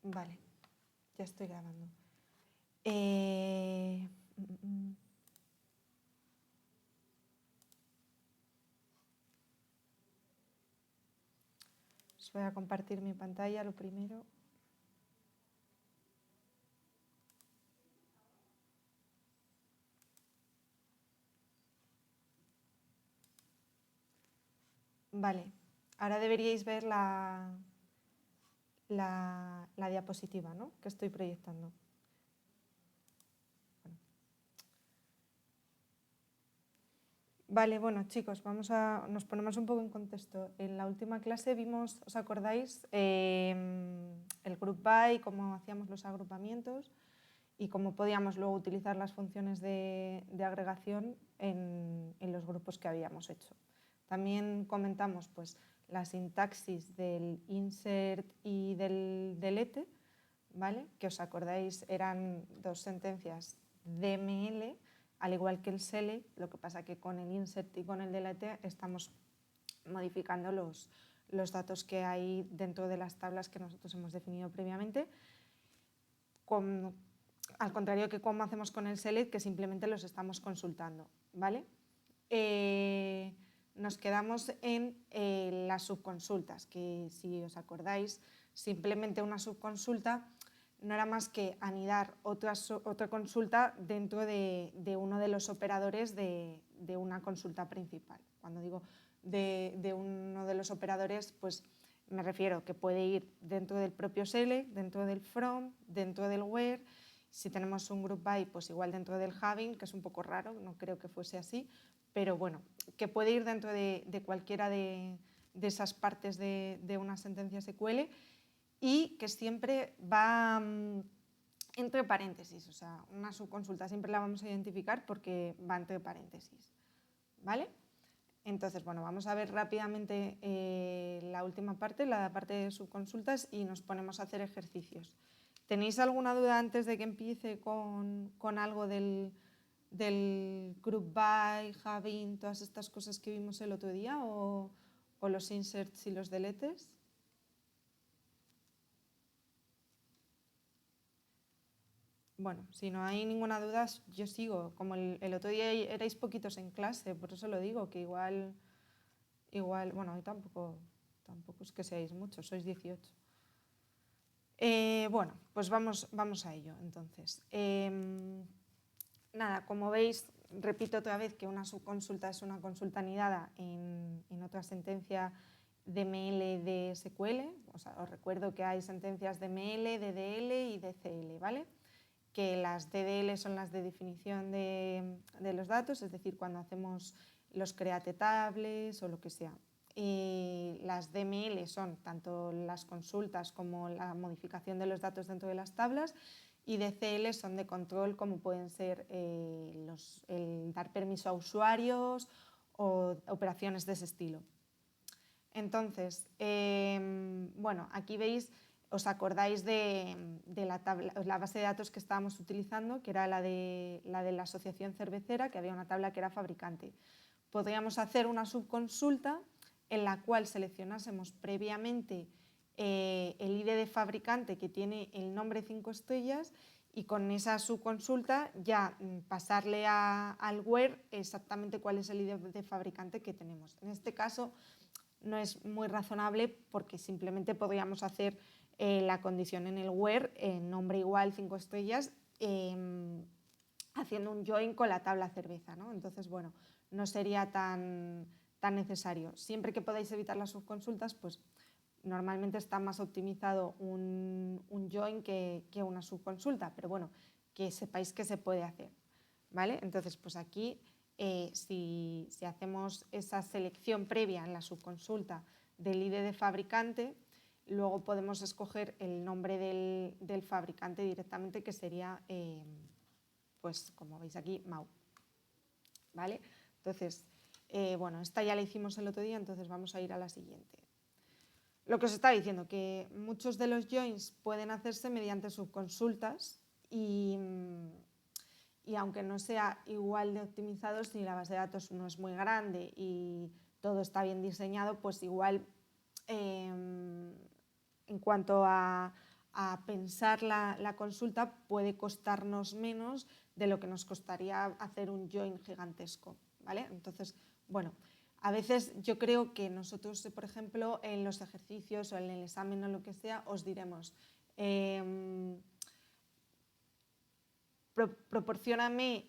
Vale, ya estoy grabando. Os voy a compartir mi pantalla lo primero. Vale, ahora deberíais ver la diapositiva, ¿no?, que estoy proyectando. Vale, bueno, chicos, nos ponemos un poco en contexto. En la última clase vimos, ¿os acordáis? El group by, cómo hacíamos los agrupamientos y cómo podíamos luego utilizar las funciones de agregación en los grupos que habíamos hecho. También comentamos pues, la sintaxis del insert y del delete, ¿vale? Que os acordáis eran dos sentencias DML, al igual que el select, lo que pasa que con el insert y con el delete estamos modificando los datos que hay dentro de las tablas que nosotros hemos definido previamente, al contrario que como hacemos con el select, que simplemente los estamos consultando, ¿vale? Nos quedamos en las subconsultas, que si os acordáis, simplemente una subconsulta no era más que anidar otra consulta dentro de uno de los operadores de una consulta principal. Cuando digo de uno de los operadores, pues me refiero que puede ir dentro del propio select, dentro del from, dentro del where. Si tenemos un group by, pues igual dentro del having, que es un poco raro, no creo que fuese así, pero bueno, que puede ir dentro de cualquiera de esas partes de una sentencia SQL y que siempre va entre paréntesis, o sea, una subconsulta siempre la vamos a identificar porque va entre paréntesis, ¿vale? Entonces, bueno, vamos a ver rápidamente la última parte, la parte de subconsultas, y nos ponemos a hacer ejercicios. ¿Tenéis alguna duda antes de que empiece con algo del group by, having, todas estas cosas que vimos el otro día, o los inserts y los deletes? Bueno, si no hay ninguna duda, yo sigo. Como el otro día erais poquitos en clase, por eso lo digo, que igual bueno, hoy tampoco es que seáis muchos, sois 18. Bueno, pues vamos a ello, entonces. Nada, como veis, repito otra vez que una subconsulta es una consulta anidada en otra sentencia DML de SQL. O sea, os recuerdo que hay sentencias DML, DDL y DCL, ¿vale? Que las DDL son las de definición de los datos, es decir, cuando hacemos los create tables o lo que sea. Y las DML son tanto las consultas como la modificación de los datos dentro de las tablas, y DCL son de control, como pueden ser el dar permiso a usuarios o operaciones de ese estilo. Entonces, bueno, aquí veis, os acordáis de la base de datos que estábamos utilizando, que era la de la asociación cervecera, que había una tabla que era fabricante. Podríamos hacer una subconsulta en la cual seleccionásemos previamente el ID de fabricante que tiene el nombre 5 estrellas, y con esa subconsulta ya pasarle al where exactamente cuál es el ID de fabricante que tenemos. En este caso no es muy razonable porque simplemente podríamos hacer la condición en el where, nombre igual 5 estrellas, haciendo un join con la tabla cerveza, ¿no? Entonces, bueno, no sería tan necesario. Siempre que podáis evitar las subconsultas, pues normalmente está más optimizado un join que una subconsulta, pero bueno, que sepáis que se puede hacer, ¿vale? Entonces, pues aquí, si hacemos esa selección previa en la subconsulta del ID de fabricante, luego podemos escoger el nombre del fabricante directamente, que sería, pues como veis aquí, Mau, ¿vale? Entonces, bueno, esta ya la hicimos el otro día, entonces vamos a ir a la siguiente. Lo que os estaba diciendo, que muchos de los joins pueden hacerse mediante subconsultas, y aunque no sea igual de optimizado, si la base de datos no es muy grande y todo está bien diseñado, pues igual en cuanto a a pensar la consulta puede costarnos menos de lo que nos costaría hacer un join gigantesco, ¿vale? Entonces, bueno, a veces yo creo que nosotros, por ejemplo, en los ejercicios o en el examen o lo que sea, os diremos, proporcióname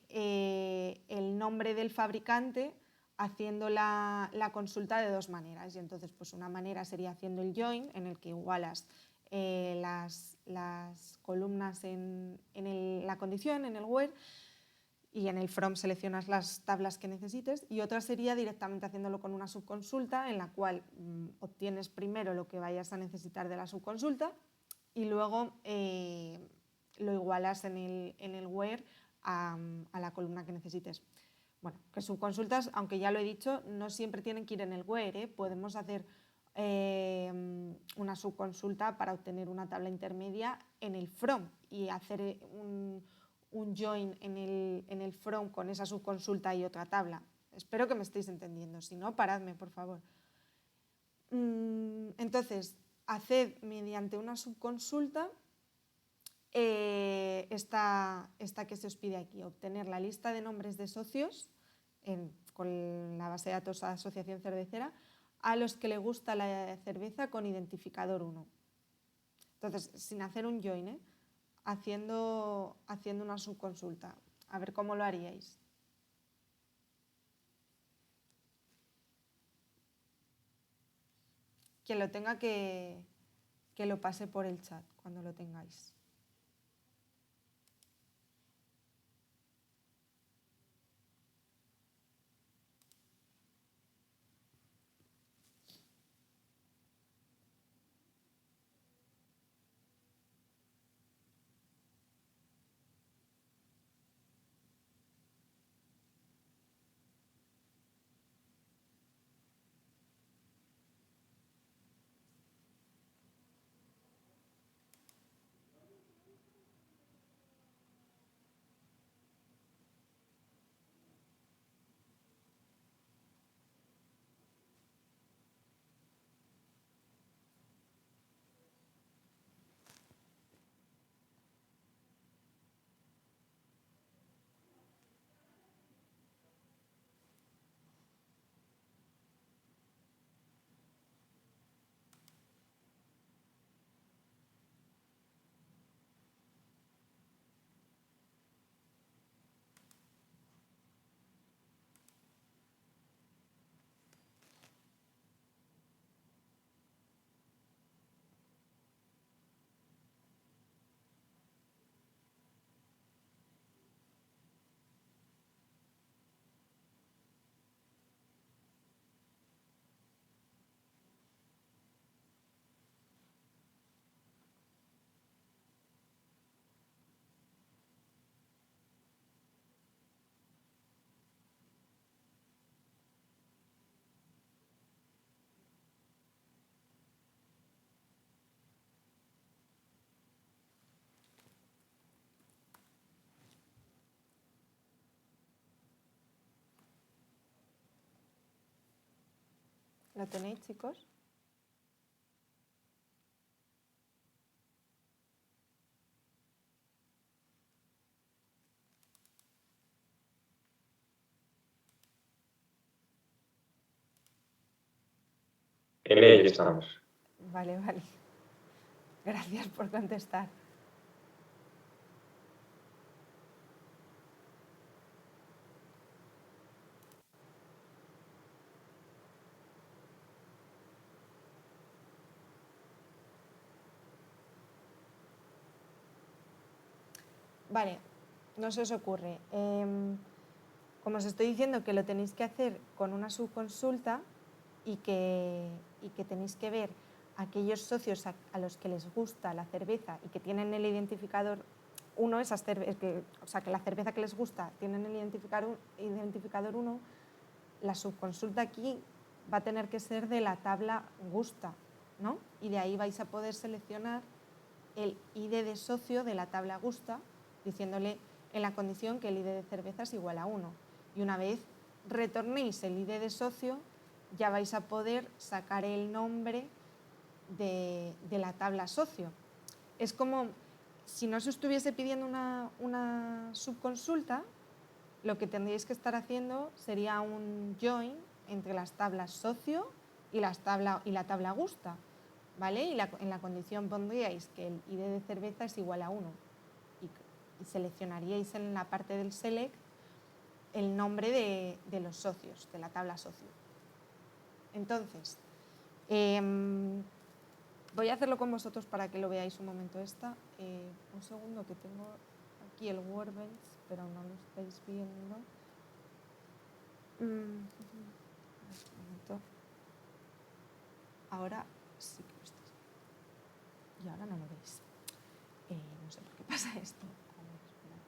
el nombre del fabricante haciendo la consulta de dos maneras. Y entonces, pues una manera sería haciendo el join, en el que igualas las columnas en la condición, en el where, y en el from seleccionas las tablas que necesites, y otra sería directamente haciéndolo con una subconsulta en la cual obtienes primero lo que vayas a necesitar de la subconsulta y luego lo igualas en el where a la columna que necesites. Bueno, que subconsultas, aunque ya lo he dicho, no siempre tienen que ir en el where, ¿eh? Podemos hacer una subconsulta para obtener una tabla intermedia en el from y hacer un join en el from con esa subconsulta y otra tabla. Espero que me estéis entendiendo, si no, paradme, por favor. Entonces, haced mediante una subconsulta esta que se os pide aquí, obtener la lista de nombres de socios con la base de datos Asociación Cervecera a los que le gusta la cerveza con identificador 1. Entonces, sin hacer un join, haciendo una subconsulta. A ver cómo lo haríais. Quien lo tenga que lo pase por el chat cuando lo tengáis. ¿Lo tenéis, chicos? En ello estamos. Vale, vale. Gracias por contestar. Vale, no se os ocurre. Como os estoy diciendo que lo tenéis que hacer con una subconsulta y que tenéis que ver aquellos socios a los que les gusta la cerveza y que tienen el identificador 1, o sea, que la cerveza que les gusta tienen el identificador 1, la subconsulta aquí va a tener que ser de la tabla gusta, ¿no? Y de ahí vais a poder seleccionar el ID de socio de la tabla gusta, diciéndole en la condición que el ID de cerveza es igual a 1. Y una vez retornéis el ID de socio, ya vais a poder sacar el nombre de la tabla socio. es como si no se estuviese pidiendo una subconsulta, lo que tendríais que estar haciendo sería un join entre las tablas socio y la tabla gusta, ¿vale? Y en la condición pondríais que el ID de cerveza es igual a 1 y seleccionaríais en la parte del select el nombre de los socios, de la tabla socio. Entonces, voy a hacerlo con vosotros para que lo veáis un momento un segundo que tengo aquí el Workbench, pero no lo estáis viendo. Un momento. Ahora sí que lo estáis viendo. Y ahora no lo veis. No sé por qué pasa esto. A ver, esperad.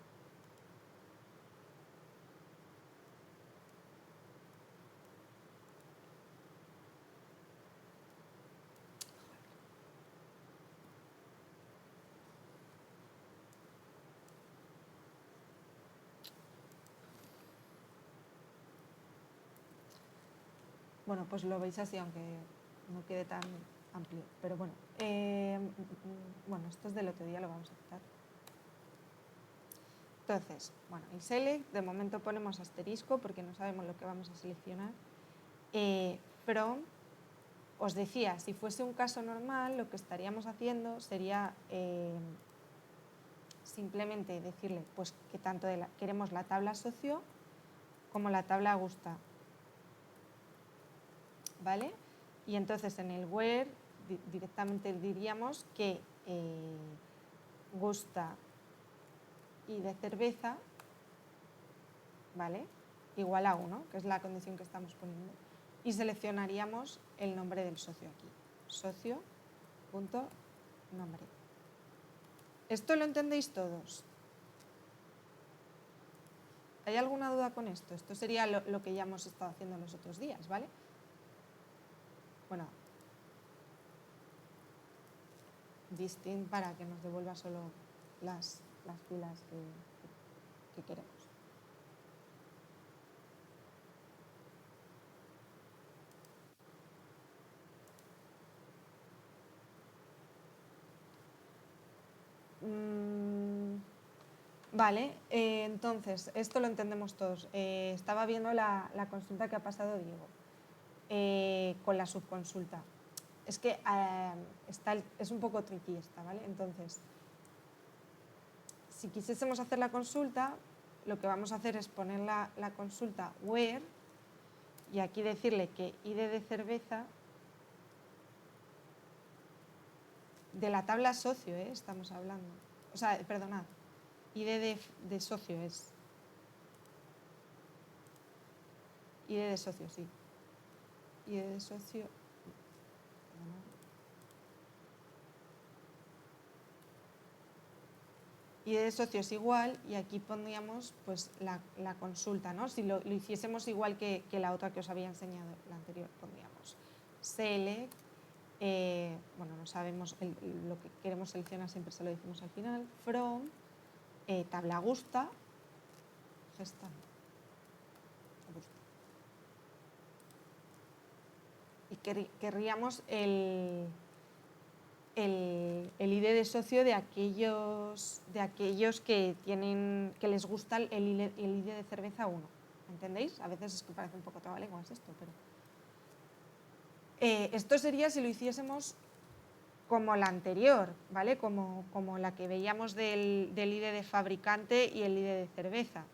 Bueno, pues lo veis así, aunque no quede tan amplio. Pero bueno, bueno, esto es del otro día, lo vamos a quitar. Entonces, bueno, el select, de momento ponemos asterisco porque no sabemos lo que vamos a seleccionar. From, os decía, si fuese un caso normal, lo que estaríamos haciendo sería simplemente decirle pues, que tanto queremos la tabla socio como la tabla gusta. ¿Vale? Y entonces en el where directamente diríamos que gusta y de cerveza, ¿vale? Igual a 1, que es la condición que estamos poniendo. Y seleccionaríamos el nombre del socio aquí. Socio.nombre. ¿Esto lo entendéis todos? ¿Hay alguna duda con esto? Esto sería lo que ya hemos estado haciendo los otros días, ¿vale? Bueno, distinct para que nos devuelva solo las filas que queremos. Vale, entonces, esto lo entendemos todos. Estaba viendo la consulta que ha pasado Diego con la subconsulta. Es que es un poco tricky esta, ¿vale? Entonces, si quisiésemos hacer la consulta, lo que vamos a hacer es poner la consulta where y aquí decirle que ID de cerveza de la tabla socio, estamos hablando. O sea, perdonad, ID de socio es. ID de socio, sí. ID de socio. ID de socio es igual y aquí pondríamos pues, la consulta, ¿no? Si lo hiciésemos igual que la otra que os había enseñado, la anterior, pondríamos select. Bueno, no sabemos lo que queremos seleccionar, siempre se lo decimos al final, from, tabla gusta, gesta, gusta. Y querríamos el ID de socio de aquellos que les gusta el ID de cerveza 1. ¿Entendéis? A veces es que parece un poco trabalenguas esto, pero... esto sería si lo hiciésemos como la anterior, ¿vale? Como la que veíamos del ID de fabricante y el ID de cerveza.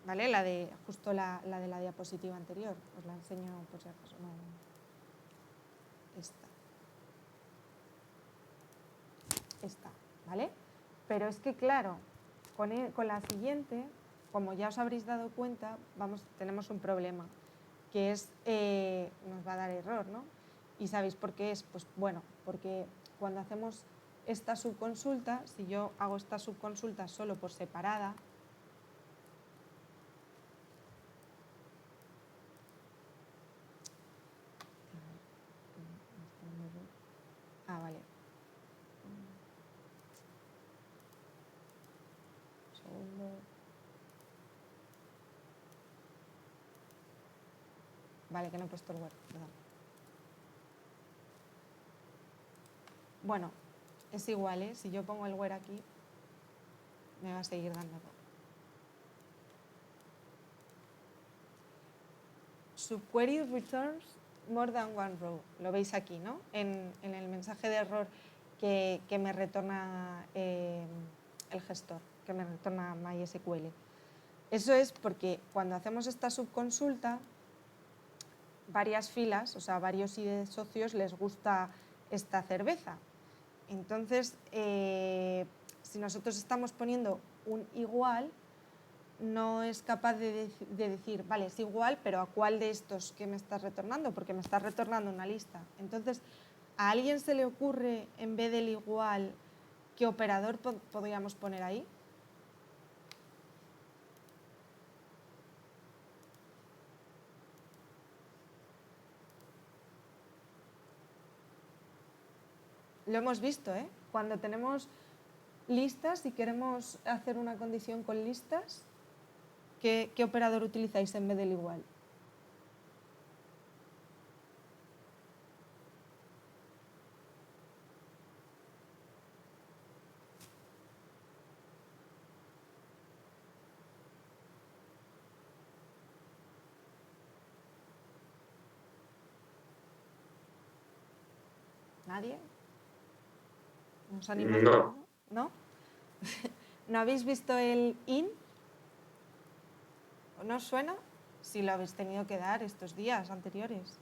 ¿Vale? Justo la de la diapositiva anterior. Os la enseño por si acaso. No. Esta, ¿vale? Pero es que, claro, con la siguiente, como ya os habréis dado cuenta, tenemos un problema, que es, nos va a dar error, ¿no? ¿Y sabéis por qué es? Pues bueno, porque cuando hacemos esta subconsulta, si yo hago esta subconsulta solo por separada, vale. Vale, que no he puesto el word, perdón. Bueno, Es igual, ¿eh? Si yo pongo el where aquí, me va a seguir dando error. Subquery returns more than one row. Lo veis aquí, ¿no? En el mensaje de error que me retorna el gestor, que me retorna MySQL. Eso es porque cuando hacemos esta subconsulta, varias filas, o sea, varios ID de socios les gusta esta cerveza. Entonces, si nosotros estamos poniendo un igual, no es capaz de decir, vale, es igual, pero ¿a cuál de estos que me estás retornando? Porque me estás retornando una lista. Entonces, ¿a alguien se le ocurre, en vez del igual, qué operador podríamos poner ahí? Lo hemos visto, ¿eh? Cuando tenemos listas y queremos hacer una condición con listas, ¿qué operador utilizáis en vez del igual? ¿Nadie? ¿Nos animáis? No. ¿No? ¿No habéis visto el in? ¿No os suena? Si lo habéis tenido que dar estos días anteriores.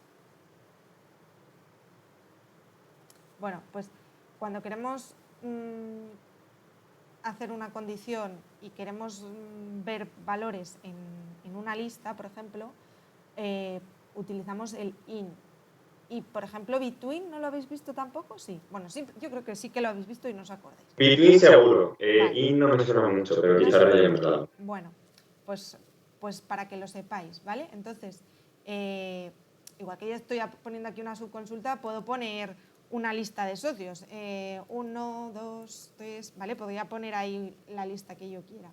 Bueno, pues cuando queremos hacer una condición y queremos ver valores en una lista, por ejemplo, utilizamos el in. Y, por ejemplo, between, ¿no lo habéis visto tampoco? Sí. Bueno, sí, yo creo que sí que lo habéis visto y no os acordáis. Between seguro. Vale. Y no me suena mucho, pero No quizás sé. lo hayamos dado. Bueno, pues para que lo sepáis, ¿vale? Entonces, igual que yo estoy poniendo aquí una subconsulta, puedo poner una lista de socios. 1, 2, 3, ¿vale? Podría poner ahí la lista que yo quiera.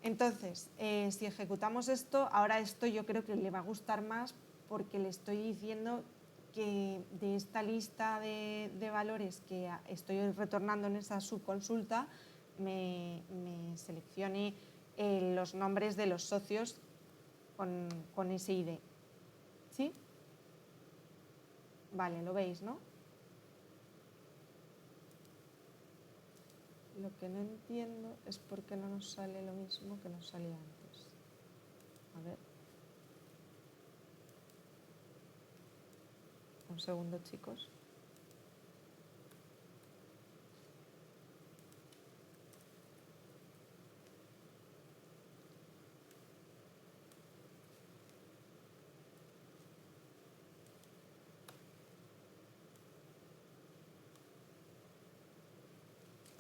Entonces, si ejecutamos esto, ahora esto yo creo que le va a gustar más porque le estoy diciendo que de esta lista de valores que estoy retornando en esa subconsulta, me seleccione los nombres de los socios con ese ID. ¿Sí? Vale, lo veis, ¿no? Lo que no entiendo es por qué no nos sale lo mismo que nos salía antes. A ver. Un segundo, chicos.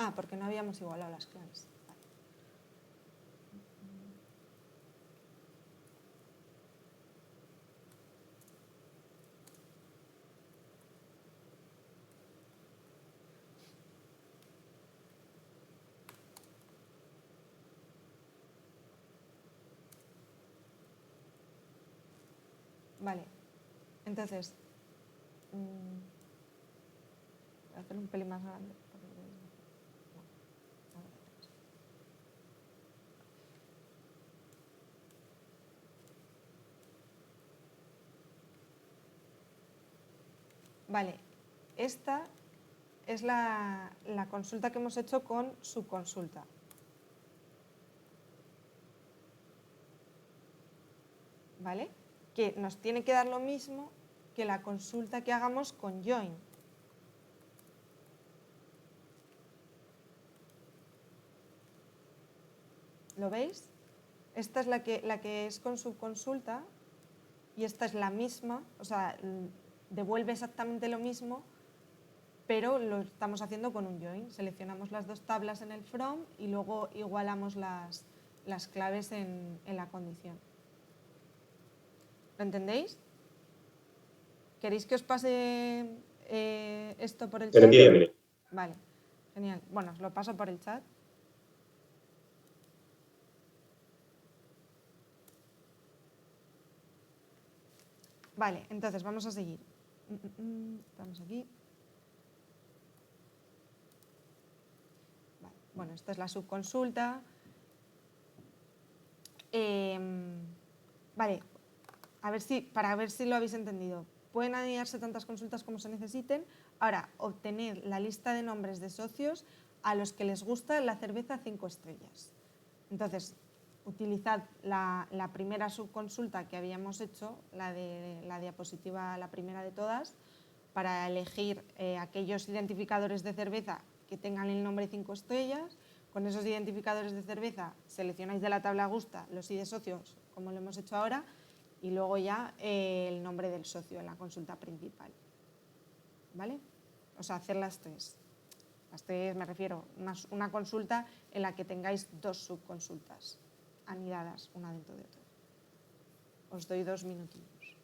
Ah, porque no habíamos igualado las claves. Vale. Vale, entonces, voy a hacer un pelín más grande. Para que lo veáis mejor. No, ahora atrás. Vale, esta es la consulta que hemos hecho con subconsulta. ¿Vale? Que nos tiene que dar lo mismo que la consulta que hagamos con join. ¿Lo veis? Esta es la que es con subconsulta y esta es la misma, o sea, devuelve exactamente lo mismo, pero lo estamos haciendo con un join. Seleccionamos las dos tablas en el from y luego igualamos las claves en la condición. ¿Lo entendéis? ¿Queréis que os pase esto por el Se chat? entiende. Vale, genial. Bueno, os lo paso por el chat. Vale, entonces vamos a seguir. Estamos aquí. Bueno, esta es la subconsulta. Vale, para ver si lo habéis entendido. Pueden anidarse tantas consultas como se necesiten. Ahora, obtened la lista de nombres de socios a los que les gusta la cerveza 5 estrellas. Entonces, utilizad la primera subconsulta que habíamos hecho, la de la diapositiva, la primera de todas, para elegir aquellos identificadores de cerveza que tengan el nombre 5 estrellas. Con esos identificadores de cerveza seleccionáis de la tabla gusta los ID socios, como lo hemos hecho ahora, y luego ya el nombre del socio en la consulta principal. ¿Vale? O sea, hacer las tres. Las tres me refiero, una consulta en la que tengáis dos subconsultas anidadas una dentro de otra. Os doy 2 minutillos.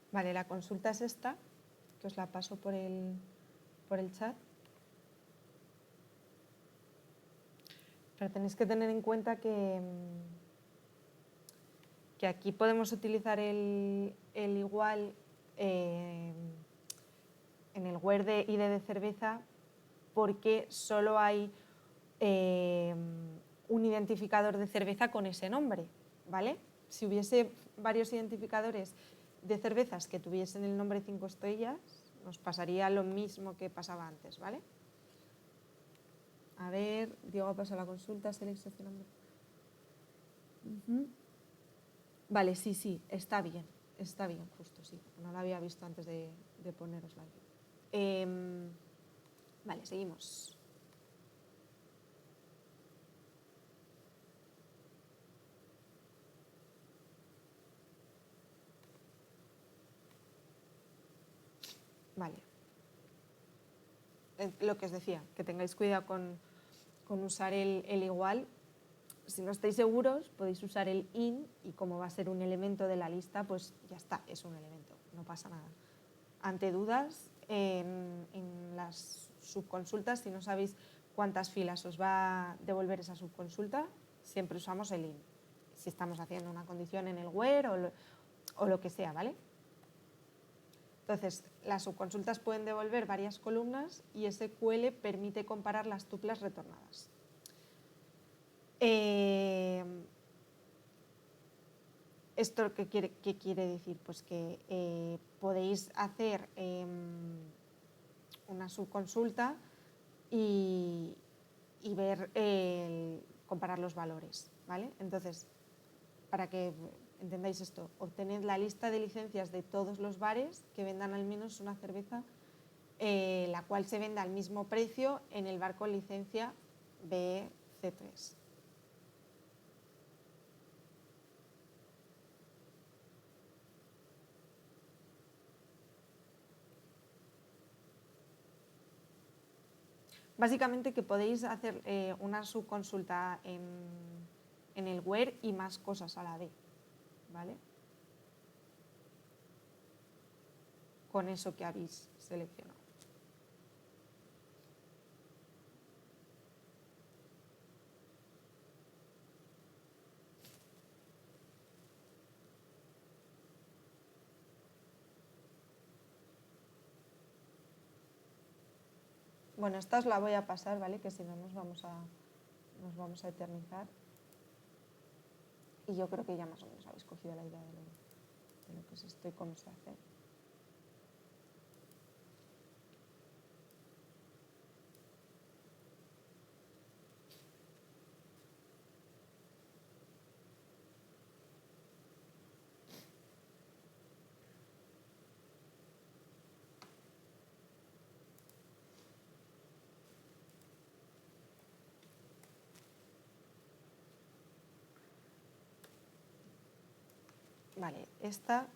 Vale, la consulta es esta, que os la paso por el chat. Pero tenéis que tener en cuenta que aquí podemos utilizar el igual en el word de ID de cerveza porque solo hay un identificador de cerveza con ese nombre, ¿vale? Si hubiese varios identificadores de cervezas que tuviesen el nombre 5 estrellas, nos pasaría lo mismo que pasaba antes, ¿vale? A ver, Diego ha pasado la consulta, seleccionando. Vale, sí, está bien, justo, sí. No lo había visto antes de ponerosla aquí. Vale, seguimos. Vale. Lo que os decía, que tengáis cuidado con usar el igual. Si no estáis seguros, podéis usar el in y como va a ser un elemento de la lista, pues ya está, es un elemento, no pasa nada. Ante dudas, en las subconsultas, si no sabéis cuántas filas os va a devolver esa subconsulta, siempre usamos el in. Si estamos haciendo una condición en el where o lo que sea, ¿vale? Entonces, las subconsultas pueden devolver varias columnas y SQL permite comparar las tuplas retornadas. ¿Esto qué quiere decir? Pues que podéis hacer una subconsulta y ver, comparar los valores, ¿vale? Entonces, para que entendáis esto, obtened la lista de licencias de todos los bares que vendan al menos una cerveza la cual se venda al mismo precio en el bar con licencia BC3. Básicamente que podéis hacer una subconsulta en el where y más cosas a la vez, ¿vale? Con eso que habéis seleccionado. Bueno, esta os la voy a pasar, ¿vale? Que si no nos vamos a eternizar. Y yo creo que ya más o menos habéis cogido la idea de lo que es esto y cómo se hace. Vale, esta...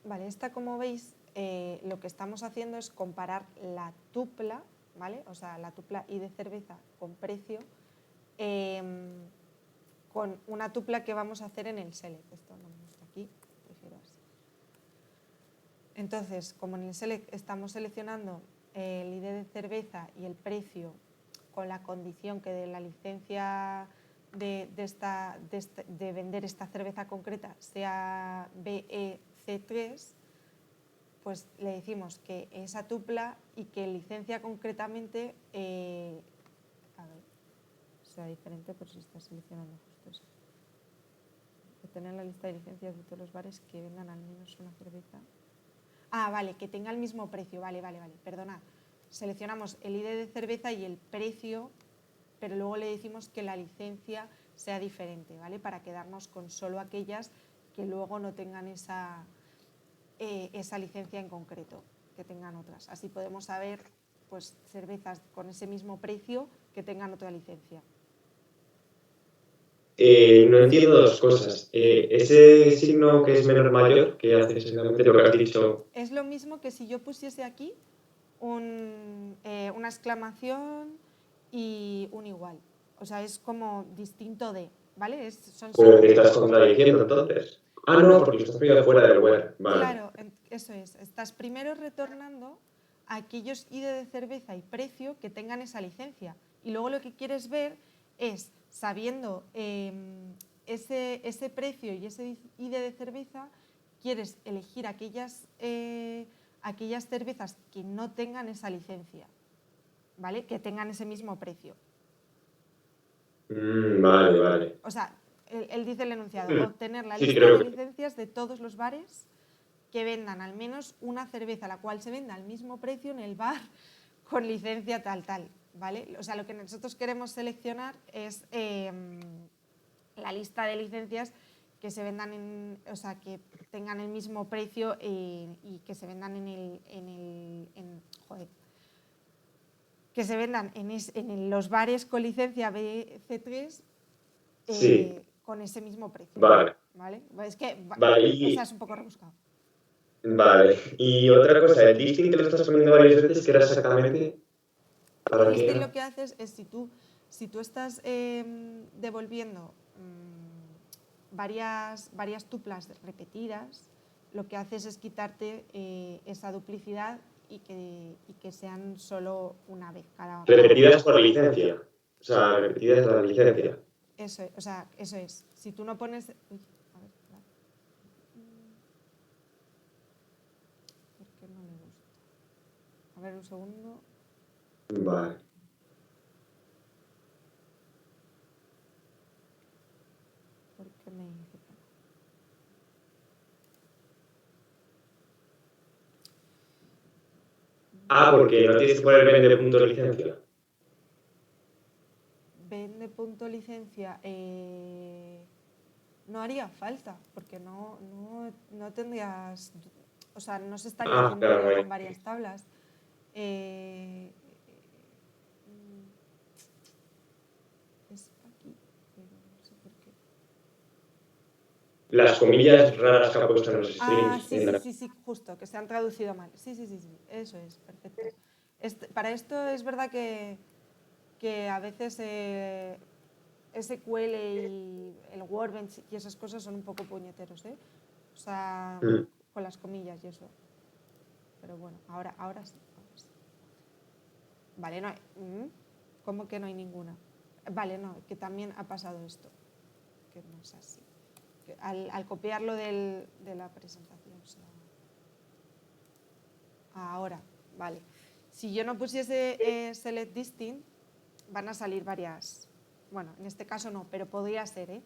Vale, esta como veis, lo que estamos haciendo es comparar la tupla, ¿vale? O sea, la tupla I de cerveza con precio, con una tupla que vamos a hacer en el select. Esto no me gusta aquí, prefiero así. Entonces, como en el select estamos seleccionando el ID de cerveza y el precio con la condición que de la licencia de vender esta cerveza concreta sea BEC3, pues le decimos que esa tupla y que licencia concretamente a ver, sea diferente por si está seleccionando justo eso. Tener la lista de licencias de todos los bares que vendan al menos una cerveza. Ah, vale, que tenga el mismo precio, vale, perdonad. Seleccionamos el ID de cerveza y el precio, pero luego le decimos que la licencia sea diferente, ¿vale? Para quedarnos con solo aquellas que luego no tengan esa licencia en concreto, que tengan otras. Así podemos saber pues, cervezas con ese mismo precio que tengan otra licencia. No entiendo dos cosas. Ese signo que es menor mayor, que hace exactamente lo que has dicho. Es lo mismo que si yo pusiese aquí una exclamación y un igual. O sea, es como distinto de, ¿vale? Pero te estás contradiciendo entonces. Ah, no, porque lo estás poniendo fuera del web. Vale. Claro, eso es. Estás primero retornando a aquellos ID de cerveza y precio que tengan esa licencia. Y luego lo que quieres ver es, sabiendo ese precio y ese ID de cerveza, quieres elegir aquellas cervezas que no tengan esa licencia, ¿vale? Que tengan ese mismo precio. Vale. O sea, él dice el enunciado, obtener la Sí, lista creo de que... licencias de todos los bares que vendan al menos una cerveza, la cual se venda al mismo precio en el bar con licencia tal, ¿vale? O sea, lo que nosotros queremos seleccionar es la lista de licencias que se vendan o sea, que tengan el mismo precio y que se vendan que se vendan en los bares con licencia BC3 Sí. con ese mismo precio. Vale. ¿Vale? Es que vale, o sea, es un poco rebuscado. Vale. Y otra cosa, el listing te lo estás poniendo varias veces, que era exactamente para El qué listing era. lo que haces es si tú estás devolviendo varias tuplas repetidas, lo que haces es quitarte esa duplicidad y que sean solo una vez cada una. Repetidas por licencia. O sea, repetidas la licencia. Eso es, o sea, eso es. Si tú no pones... Uy, a ver, espera. ¿Por qué no me gusta? A ver, un segundo. Vale. ¿Por qué me dice que no? Ah, porque no tienes que poner vende punto licencia. Vende punto licencia. No haría falta, porque no tendrías, o sea, no se estaría Ah, haciendo un claro, lío vale. con varias tablas. Eh, es aquí, pero no sé por qué. Las comillas raras que ha puesto en los Ah, streams. sí, sí, sí, sí, justo, que se han traducido mal. Sí, sí, sí, sí, eso es, perfecto. Para esto es verdad que a veces SQL y el Workbench y esas cosas son un poco puñeteros, ¿eh? O sea, Mm. con las comillas y eso. Pero bueno, ahora sí. Ahora sí. Vale, no hay, ¿cómo que no hay ninguna? Vale, no, que también ha pasado esto, que no es así. Que al copiarlo de la presentación, o sea, ahora, vale. Si yo no pusiese select distinct, van a salir varias. Bueno, en este caso no, pero podría ser, ¿eh?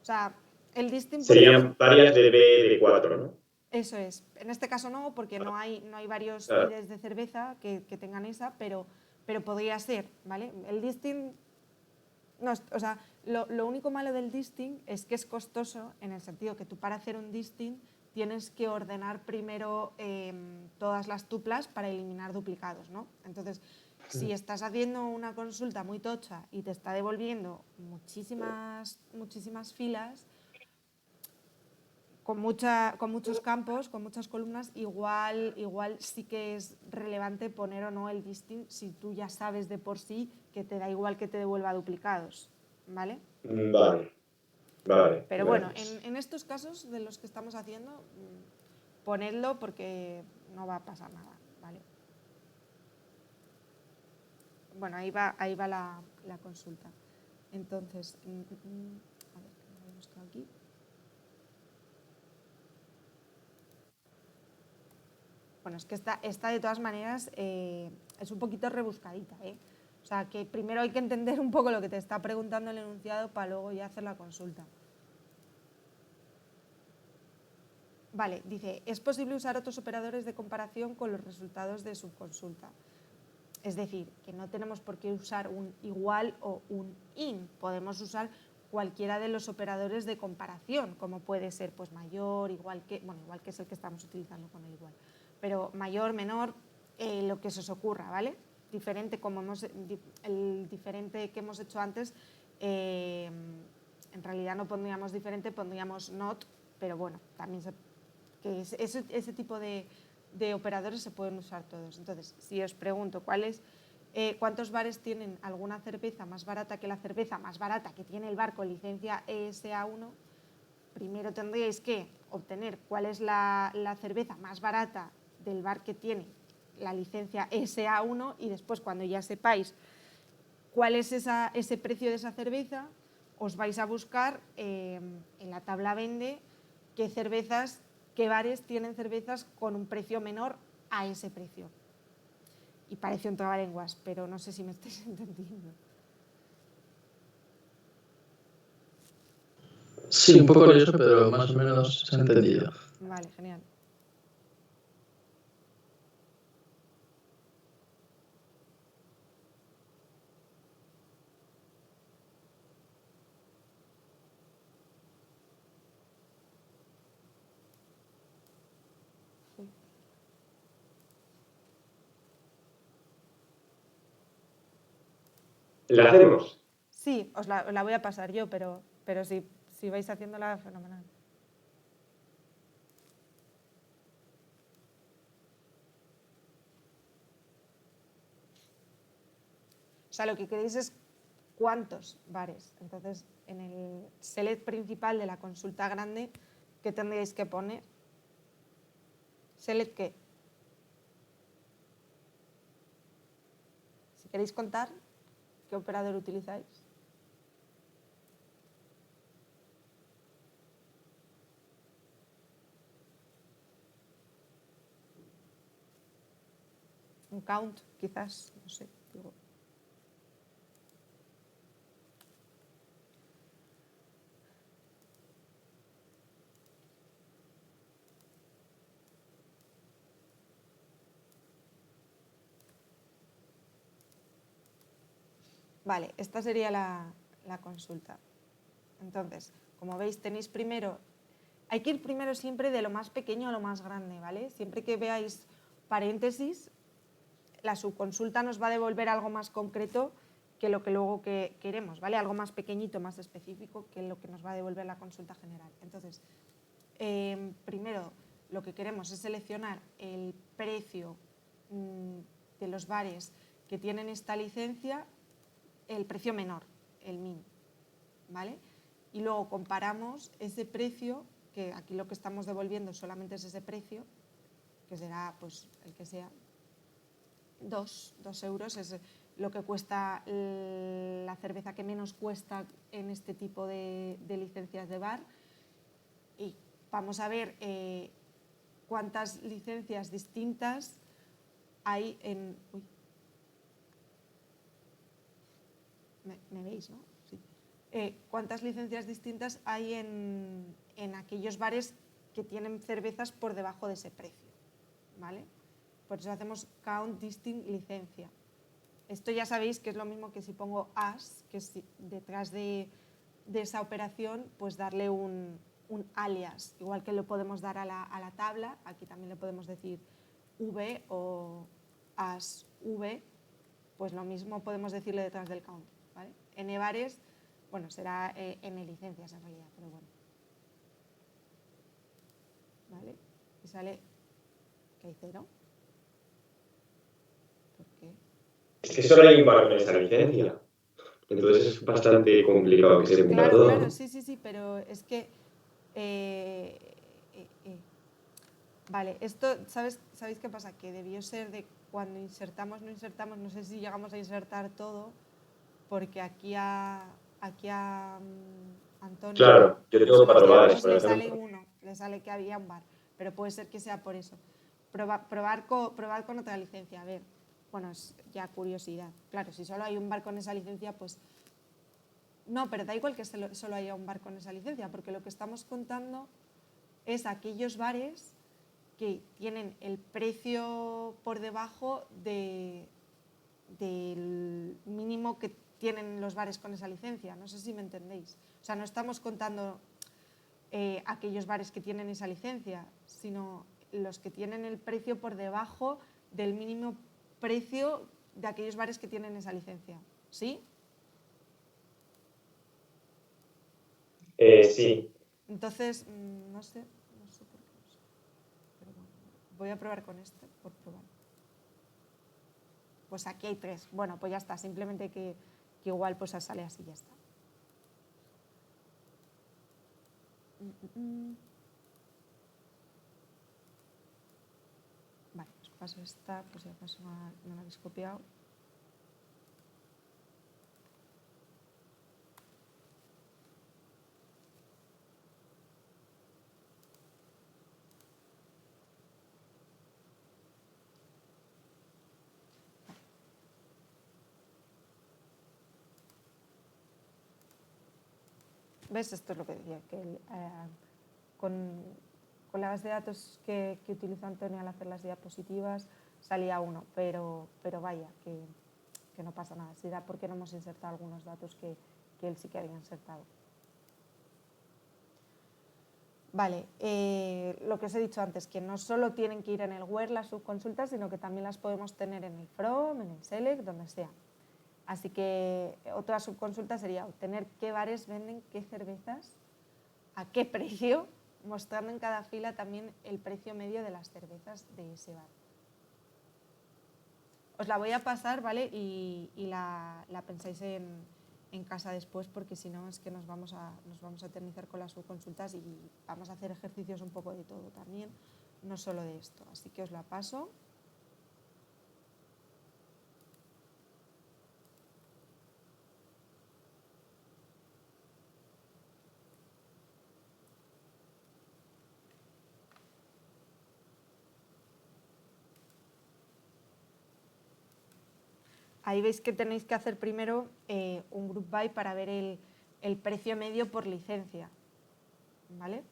O sea, el distinct por Serían definición. varias de B4, ¿no? Eso es. En este caso no, porque no hay varios Claro. IDs de cerveza que tengan esa, pero podría ser, ¿vale? El distinct, no, o sea, lo único malo del distinct es que es costoso en el sentido que tú para hacer un distinct tienes que ordenar primero todas las tuplas para eliminar duplicados, ¿no? Entonces, si estás haciendo una consulta muy tocha y te está devolviendo muchísimas filas, con muchos campos, con muchas columnas, igual sí que es relevante poner o no el distinct si tú ya sabes de por sí que te da igual que te devuelva duplicados, ¿vale? Vale, vale, Pero bueno, gracias. en estos casos de los que estamos haciendo, ponedlo porque no va a pasar nada, ¿vale? Bueno, ahí va la consulta. Entonces, a ver, que me lo he buscado aquí. Bueno, es que esta de todas maneras es un poquito rebuscadita, ¿eh? O sea, que primero hay que entender un poco lo que te está preguntando el enunciado para luego ya hacer la consulta. Vale, dice, es posible usar otros operadores de comparación con los resultados de subconsulta. Es decir, que no tenemos por qué usar un igual o un in. Podemos usar cualquiera de los operadores de comparación, como puede ser pues mayor, igual que es el que estamos utilizando con el igual. Pero mayor, menor, lo que se os ocurra, ¿vale? Diferente como el diferente que hemos hecho antes, en realidad no pondríamos diferente, pondríamos not, pero bueno, también ese tipo de operadores se pueden usar todos. Entonces, si os pregunto cuántos bares tienen alguna cerveza más barata que la cerveza más barata que tiene el bar con licencia ESA1, primero tendríais que obtener cuál es la cerveza más barata del bar que tiene la licencia ESA1 y después, cuando ya sepáis cuál es ese precio de esa cerveza, os vais a buscar en la tabla vende qué bares tienen cervezas con un precio menor a ese precio. Y parece un trabalenguas, pero no sé si me estáis entendiendo. Sí, un poco lioso, pero más o menos se ha entendido. Vale, genial. ¿La hacemos? Sí, os la voy a pasar yo, pero si vais haciéndola, fenomenal. O sea, lo que queréis es cuántos bares. Entonces, en el select principal de la consulta grande, ¿qué tendríais que poner? ¿Select qué? Si queréis contar, ¿qué operador utilizáis? Un count, quizás, no sé. Digo. Vale, esta sería la consulta. Entonces, como veis, tenéis primero, hay que ir primero siempre de lo más pequeño a lo más grande, ¿vale? Siempre que veáis paréntesis, la subconsulta nos va a devolver algo más concreto que lo que luego queremos, ¿vale? Algo más pequeñito, más específico que lo que nos va a devolver la consulta general. Entonces, primero lo que queremos es seleccionar el precio de los bares que tienen esta licencia, el precio menor, el min, ¿vale? Y luego comparamos ese precio, que aquí lo que estamos devolviendo solamente es ese precio, que será pues el que sea, 2 euros, es lo que cuesta la cerveza que menos cuesta en este tipo de licencias de bar. Y vamos a ver cuántas licencias distintas hay en... Uy. ¿Me veis, no? Sí. ¿Cuántas licencias distintas hay en aquellos bares que tienen cervezas por debajo de ese precio? ¿Vale? Por eso hacemos count distinct licencia. Esto ya sabéis que es lo mismo que si pongo as, que es detrás de esa operación, pues darle un alias. Igual que lo podemos dar a la tabla, aquí también le podemos decir v o as v, pues lo mismo podemos decirle detrás del count, ¿vale? N bares, bueno, será n licencias en realidad, pero bueno. ¿Vale? Y sale que hay 0. ¿Por qué? Es que solo hay un bar con esa licencia. Entonces es bastante complicado que se cumpla todo. Claro, sí, pero es que... Vale, esto, ¿sabéis qué pasa? Que debió ser de cuando insertamos, no sé si llegamos a insertar todo, porque aquí a Antonio... Claro, yo tengo 4 bares, por le ejemplo. sale uno, le sale que había un bar, pero puede ser que sea por eso. Probar con otra licencia, a ver, bueno, es ya curiosidad. Claro, si solo hay un bar con esa licencia, pues... No, pero da igual que solo haya un bar con esa licencia, porque lo que estamos contando es aquellos bares que tienen el precio por debajo del mínimo que tienen los bares con esa licencia. No sé si me entendéis. O sea, no estamos contando aquellos bares que tienen esa licencia, sino los que tienen el precio por debajo del mínimo precio de aquellos bares que tienen esa licencia. ¿Sí? Sí. Entonces, no sé por qué. Pero bueno, voy a probar con este, por probar. Pues aquí hay 3. Bueno, pues ya está, simplemente que igual pues sale así, ya está. Vale, os paso esta, pues si acaso no la habéis copiado. ¿Ves? Esto es lo que decía, que con la base de datos que utilizó Antonio al hacer las diapositivas salía 1, pero vaya, que no pasa nada. Será porque no hemos insertado algunos datos que él sí que había insertado. Vale, lo que os he dicho antes, que no solo tienen que ir en el where las subconsultas, sino que también las podemos tener en el from, en el select, donde sea. Así que otra subconsulta sería obtener qué bares venden qué cervezas, a qué precio, mostrando en cada fila también el precio medio de las cervezas de ese bar. Os la voy a pasar, ¿vale? Y la pensáis en casa después, porque si no es que nos vamos a eternizar con las subconsultas y vamos a hacer ejercicios un poco de todo también, no solo de esto. Así que os la paso. Ahí veis que tenéis que hacer primero un group by para ver el precio medio por licencia, ¿vale?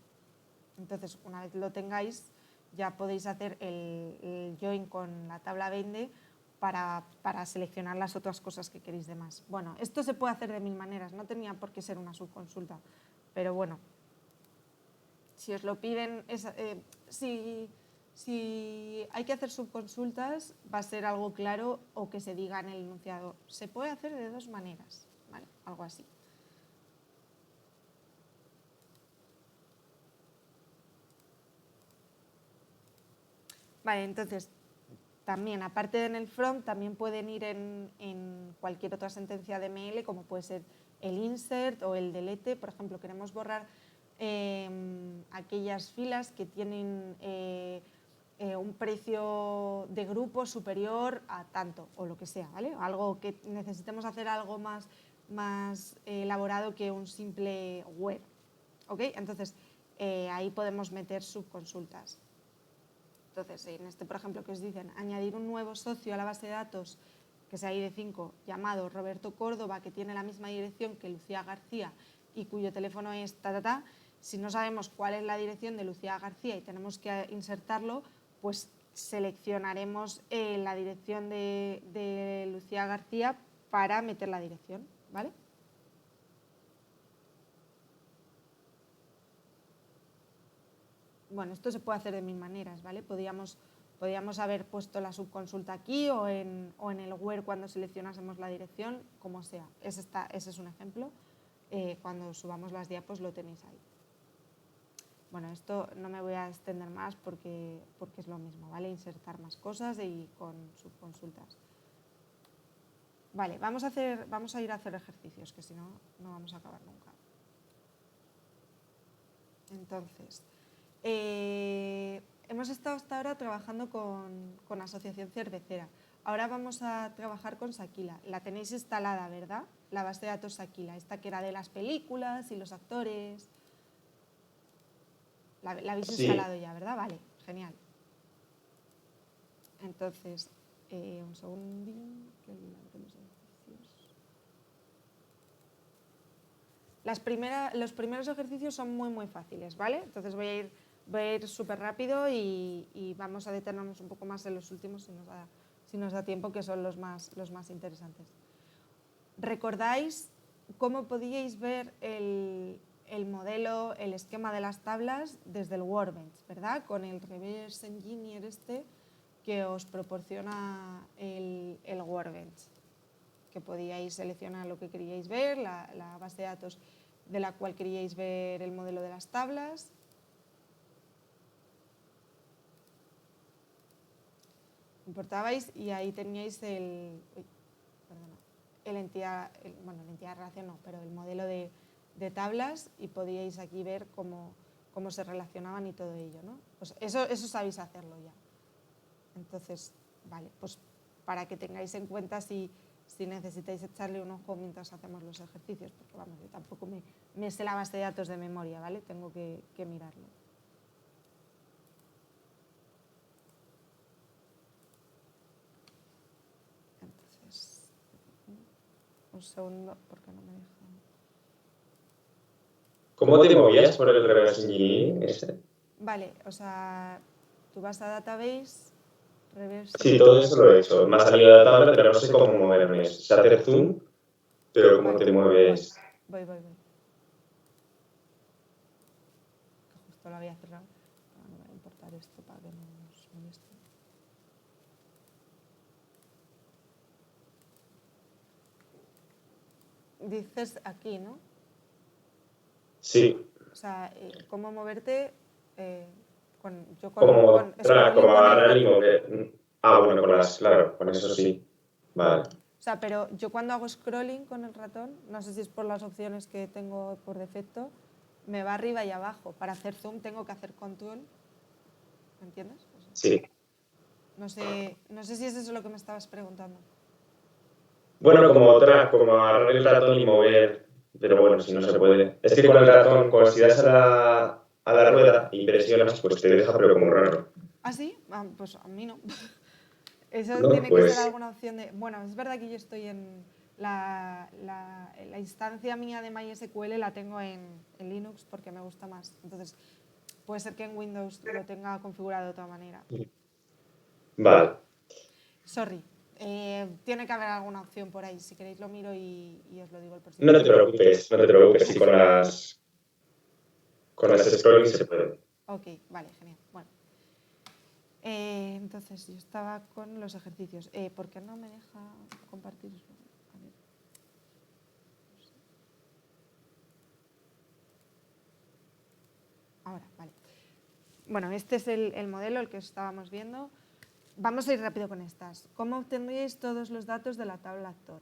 Entonces, una vez lo tengáis, ya podéis hacer el join con la tabla vende para seleccionar las otras cosas que queréis de más. Bueno, esto se puede hacer de 1000 maneras, no tenía por qué ser una subconsulta, pero bueno, si os lo piden, si hay que hacer subconsultas, va a ser algo claro o que se diga en el enunciado. Se puede hacer de 2 maneras, ¿vale? Algo así. Vale, entonces, también, aparte de en el front, también pueden ir en cualquier otra sentencia de ML, como puede ser el insert o el delete. Por ejemplo, queremos borrar aquellas filas que tienen un precio de grupo superior a tanto, o lo que sea, ¿vale? Algo que necesitemos hacer algo más elaborado que un simple web, ¿ok? Entonces, ahí podemos meter subconsultas. Entonces, en este, por ejemplo, que os dicen, añadir un nuevo socio a la base de datos, que sea ID5, llamado Roberto Córdoba, que tiene la misma dirección que Lucía García y cuyo teléfono es ta. Si no sabemos cuál es la dirección de Lucía García y tenemos que insertarlo, pues seleccionaremos la dirección de Lucía García para meter la dirección, ¿vale? Bueno, esto se puede hacer de 1000 maneras, ¿vale? Podríamos haber puesto la subconsulta aquí o en el where cuando seleccionásemos la dirección, como sea. Ese es un ejemplo. Cuando subamos las diapos lo tenéis ahí. Bueno, esto no me voy a extender más porque es lo mismo, ¿vale? Insertar más cosas y con subconsultas. Vale, vamos a ir a hacer ejercicios, que si no, no vamos a acabar nunca. Entonces, hemos estado hasta ahora trabajando con Asociación Cervecera. Ahora vamos a trabajar con Saquila. La tenéis instalada, ¿verdad? La base de datos Saquila, esta que era de las películas y los actores. La habéis instalado ya, ¿verdad? Vale, genial. Entonces, un segundín, que abro los ejercicios. Los primeros ejercicios son muy fáciles, ¿vale? Entonces voy a ir súper rápido y vamos a detenernos un poco más en los últimos si nos da tiempo, que son los más interesantes. ¿Recordáis cómo podíais ver el modelo, el esquema de las tablas desde el Workbench, ¿verdad? Con el Reverse Engineer que os proporciona el Workbench, que podíais seleccionar lo que queríais ver, la base de datos de la cual queríais ver el modelo de las tablas. Importabais y ahí teníais el entidad de relación no, pero el modelo de tablas y podíais aquí ver cómo se relacionaban y todo ello, ¿no? Pues eso sabéis hacerlo ya. Entonces, vale, pues para que tengáis en cuenta si necesitáis echarle un ojo mientras hacemos los ejercicios, porque vamos, yo tampoco me sé la base de datos de memoria, ¿vale? Tengo que mirarlo. Entonces, un segundo, porque no me deja. ¿Cómo te movías por el reverse engineering ese? Vale, o sea, tú vas a database, reverse. Sí, todo eso lo he hecho. Me ha salido la tabla, pero no sé cómo moverme. Sé hacer zoom, pero cómo te mueves. Voy. Que justo lo había cerrado. No voy a importar esto para que no nos moleste. Dices aquí, ¿no? Sí. O sea, cómo moverte Como agarrar y mover. Bueno, claro, con eso sí. Vale. O sea, pero yo cuando hago scrolling con el ratón, no sé si es por las opciones que tengo por defecto, me va arriba y abajo. Para hacer zoom tengo que hacer control. ¿Me entiendes? O sea, Sí. No sé si es eso lo que me estabas preguntando. Bueno, como agarrar el ratón y mover, pero bueno, si no se puede. Es que con el ratón, si das a la rueda y presionas, pues te deja, pero como raro. ¿Ah, sí? Pues a mí no. Eso No, tiene que pues ser alguna opción de... Bueno, es verdad que yo estoy en la instancia mía de MySQL, la tengo en Linux porque me gusta más. Entonces, puede ser que en Windows lo tenga configurado de otra manera. Vale. Sorry. Tiene que haber alguna opción por ahí. Si queréis lo miro y os lo digo el próximo. No te preocupes, sí, con las scrolling se puede. Ok, vale, genial. Bueno. Entonces, yo estaba con los ejercicios. ¿Por qué no me deja compartir? A ver. Ahora, vale. Bueno, este es el modelo, el que estábamos viendo. Vamos a ir rápido con estas. ¿Cómo obtendríais todos los datos de la tabla actor?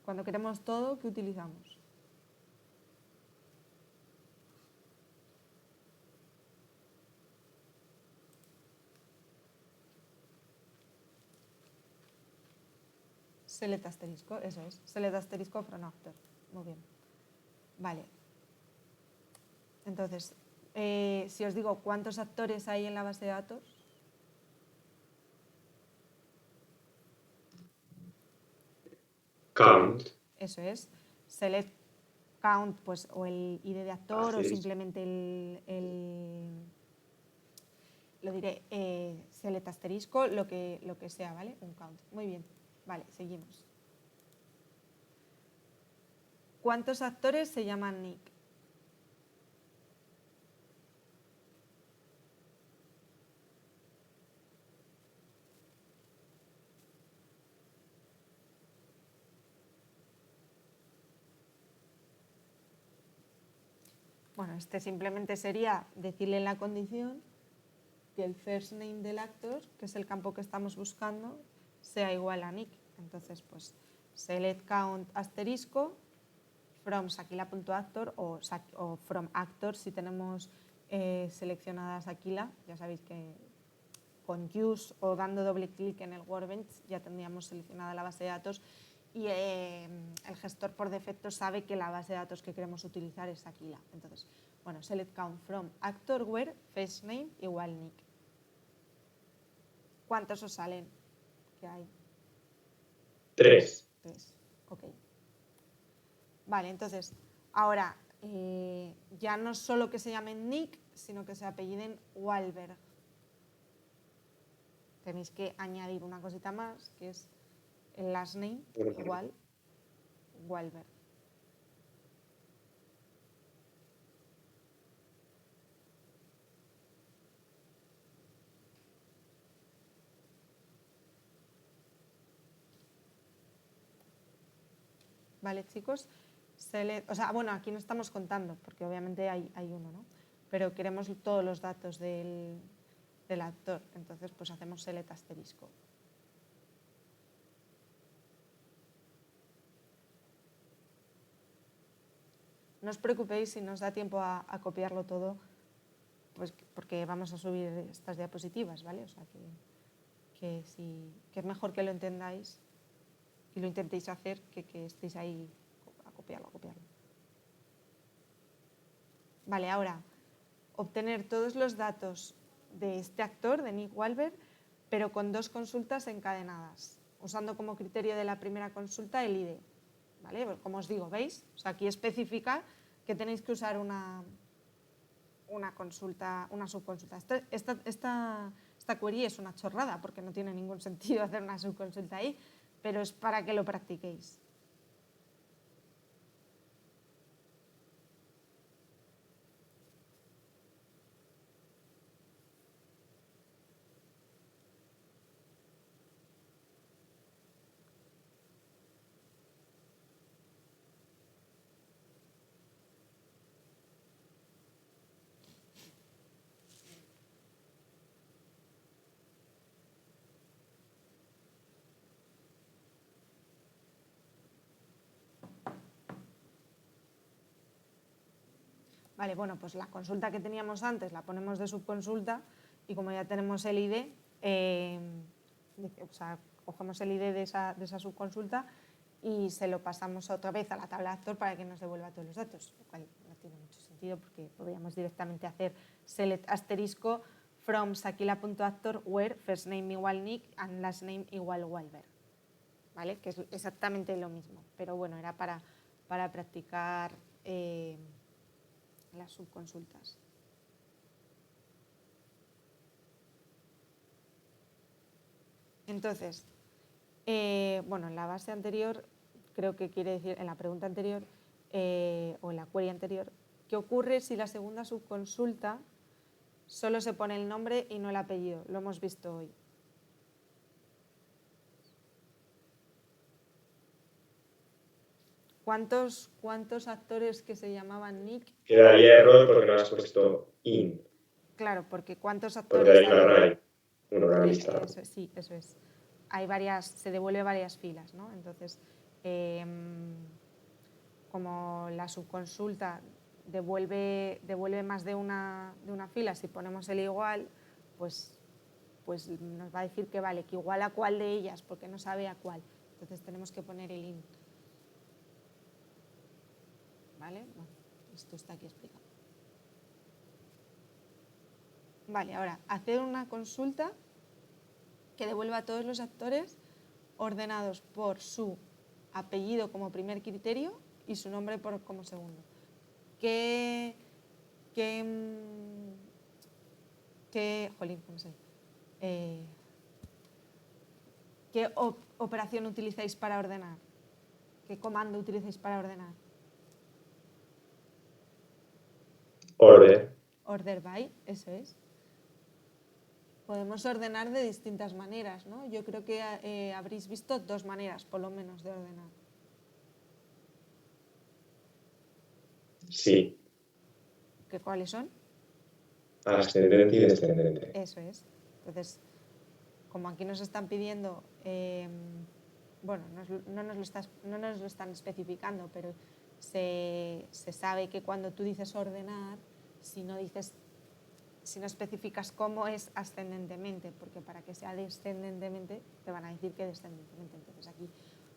Cuando queremos todo, ¿qué utilizamos? Select asterisco, eso es. Select asterisco from actor. Muy bien. Vale. Entonces, si os digo cuántos actores hay en la base de datos, Count. eso es. Select count, pues, o el ID de actor, o simplemente lo diré, select asterisco, lo que sea, ¿vale? Un count. Muy bien. Vale, seguimos. ¿Cuántos actores se llaman Nick? Bueno, este simplemente sería decirle en la condición que el first name del actor, que es el campo que estamos buscando, sea igual a Nick. Entonces, pues, select count asterisco from Sakila.actor o from actor si tenemos seleccionada Sakila. Ya sabéis que con use o dando doble clic en el Workbench ya tendríamos seleccionada la base de datos y el gestor por defecto sabe que la base de datos que queremos utilizar es Sakila. Entonces, bueno, select count from actor where first name igual Nick. ¿Cuántos os salen? ¿Qué hay? 3. 3, ok. Vale, entonces, ahora ya no solo que se llamen Nick, sino que se apelliden Wahlberg. Tenéis que añadir una cosita más, que es el last name igual Wahlberg. Vale, chicos. O sea, bueno, aquí no estamos contando, porque obviamente hay uno, ¿no? Pero queremos todos los datos del actor. Entonces, pues hacemos select asterisco. No os preocupéis si nos da tiempo a copiarlo todo, pues porque vamos a subir estas diapositivas, ¿vale? O sea que es mejor que lo entendáis y lo intentéis hacer que estéis ahí a copiarlo. Vale, ahora, obtener todos los datos de este actor, de Nick Wahlberg, pero con 2 consultas encadenadas, usando como criterio de la primera consulta el ID. ¿Vale? Como os digo, ¿veis? O sea, aquí especifica que tenéis que usar una consulta, una subconsulta. Esta query es una chorrada porque no tiene ningún sentido hacer una subconsulta ahí, pero es para que lo practiquéis. Vale, bueno, pues la consulta que teníamos antes la ponemos de subconsulta y como ya tenemos el ID, o sea, cogemos el ID de esa subconsulta y se lo pasamos otra vez a la tabla de actor para que nos devuelva todos los datos, lo cual no tiene mucho sentido porque podríamos directamente hacer select asterisco from Sakila.actor where first name igual Nick and last name igual Wahlberg, ¿vale? Que es exactamente lo mismo, pero bueno, era para practicar las subconsultas. Entonces, bueno, en la base anterior, creo que quiere decir, en la pregunta anterior o en la query anterior, ¿qué ocurre si la segunda subconsulta solo se pone el nombre y no el apellido? Lo hemos visto hoy. ¿Cuántos actores que se llamaban Nick? Quedaría error porque no has puesto in. Claro, porque ¿cuántos Porque actores hay un array. Una lista. Eso, sí, eso es. Hay varias, se devuelve varias filas, ¿no? Entonces, como la subconsulta devuelve más de una fila, si ponemos el igual, pues nos va a decir que vale, que igual a cuál de ellas, porque no sabe a cuál. Entonces tenemos que poner el in. ¿Vale? Bueno, esto está aquí explicado. Vale, ahora, hacer una consulta que devuelva a todos los actores ordenados por su apellido como primer criterio y su nombre como segundo. Jolín, ¿cómo se dice? ¿Qué operación utilizáis para ordenar? ¿Qué comando utilizáis para ordenar? Order. Order by, eso es. Podemos ordenar de distintas maneras, ¿no? Yo creo que habréis visto dos maneras, por lo menos, de ordenar. Sí. ¿Cuáles son? Ascendente y descendente. Eso es. Entonces, como aquí nos están pidiendo, bueno, no nos lo están especificando, pero se sabe que cuando tú dices ordenar, si no especificas cómo es ascendentemente, porque para que sea descendentemente te van a decir que descendentemente. Entonces aquí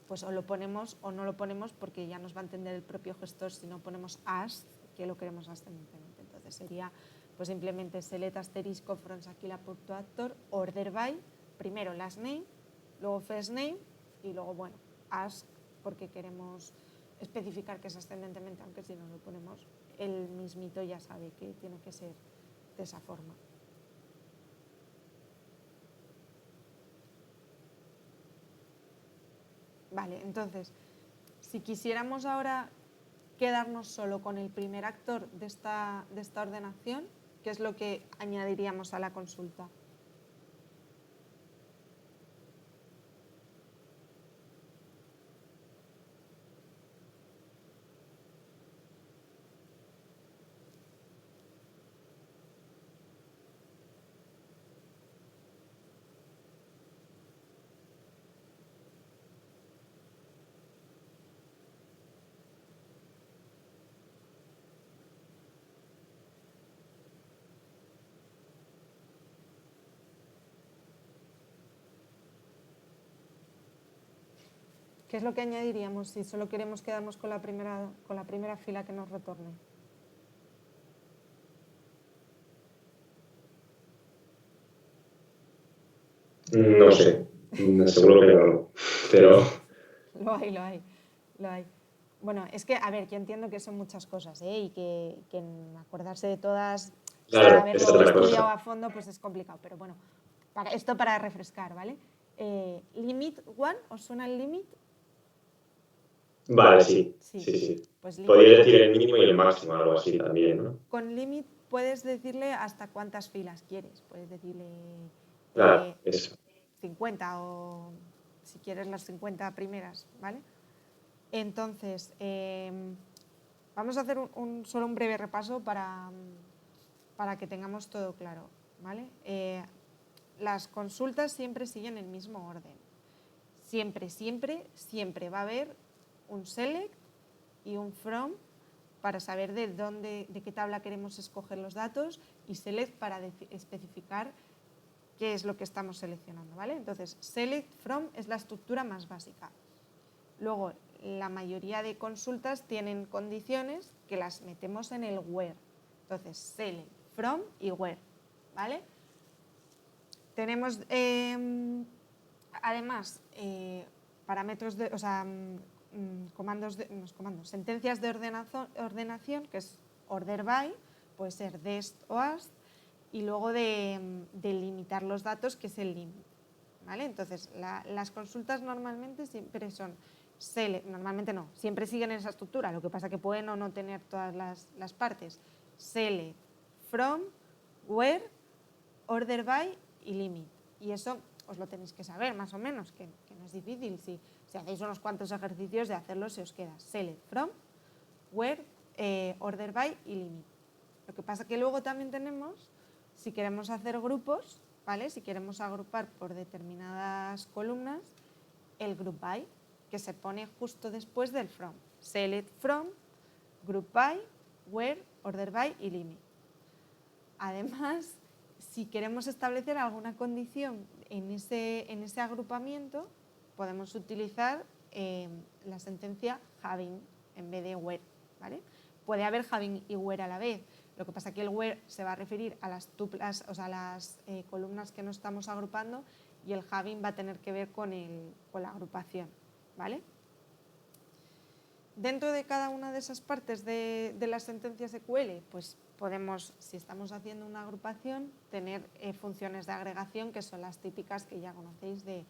pues o lo ponemos o no lo ponemos, porque ya nos va a entender el propio gestor si no ponemos as, que lo queremos ascendentemente. Entonces sería pues simplemente select asterisco from Aquila actor, order by, primero last name, luego first name y luego, bueno, ask, porque queremos especificar que es ascendentemente, aunque si no lo ponemos, el mismito ya sabe que tiene que ser de esa forma. Vale, entonces, si quisiéramos ahora quedarnos solo con el primer actor de esta ordenación, ¿qué es lo que añadiríamos a la consulta? ¿Qué es lo que añadiríamos si solo queremos quedarnos con la primera fila que nos retorne? No sé, seguro que no, pero... Lo hay. Bueno, es que, a ver, yo entiendo que son muchas cosas, y que acordarse de todas, Claro, sin haberlo es otra estudiado cosa. a fondo, pues es complicado. Pero bueno, esto para refrescar, ¿vale? Limit one, ¿os suena el limit? Vale, sí. Pues Podrías decir el mínimo y el máximo, algo así también, ¿no? Con limit puedes decirle hasta cuántas filas quieres. Puedes decirle Claro, eso. 50 o si quieres las 50 primeras, ¿vale? Entonces, vamos a hacer solo un breve repaso para que tengamos todo claro, ¿vale? Las consultas siempre siguen el mismo orden. Siempre va a haber un select y un from para saber de qué tabla queremos escoger los datos, y select para especificar qué es lo que estamos seleccionando, ¿vale? Entonces, select from es la estructura más básica. Luego, la mayoría de consultas tienen condiciones que las metemos en el where. Entonces, select, from y where, ¿vale? Tenemos, además, parámetros sentencias de ordenación, que es order by, puede ser dest o ast, y luego de limitar los datos, que es el limit, ¿vale? Entonces, las consultas normalmente siempre son select, normalmente no, siempre siguen esa estructura, lo que pasa que pueden o no tener todas las partes. Select, from, where, order by y limit. Y eso os lo tenéis que saber más o menos, que no es difícil. Si hacéis unos cuantos ejercicios de hacerlo, se os queda select, from, where, order by y limit. Lo que pasa que luego también tenemos, si queremos hacer grupos, ¿vale? Si queremos agrupar por determinadas columnas, el group by, que se pone justo después del from. Select from, group by, where, order by y limit. Además, si queremos establecer alguna condición en ese agrupamiento, podemos utilizar la sentencia having en vez de where, ¿vale? Puede haber having y where a la vez. Lo que pasa es que el where se va a referir a las tuplas, o sea, a las columnas que no estamos agrupando, y el having va a tener que ver con la agrupación, ¿vale? Dentro de cada una de esas partes de las sentencias SQL, pues podemos, si estamos haciendo una agrupación, tener funciones de agregación que son las típicas que ya conocéis de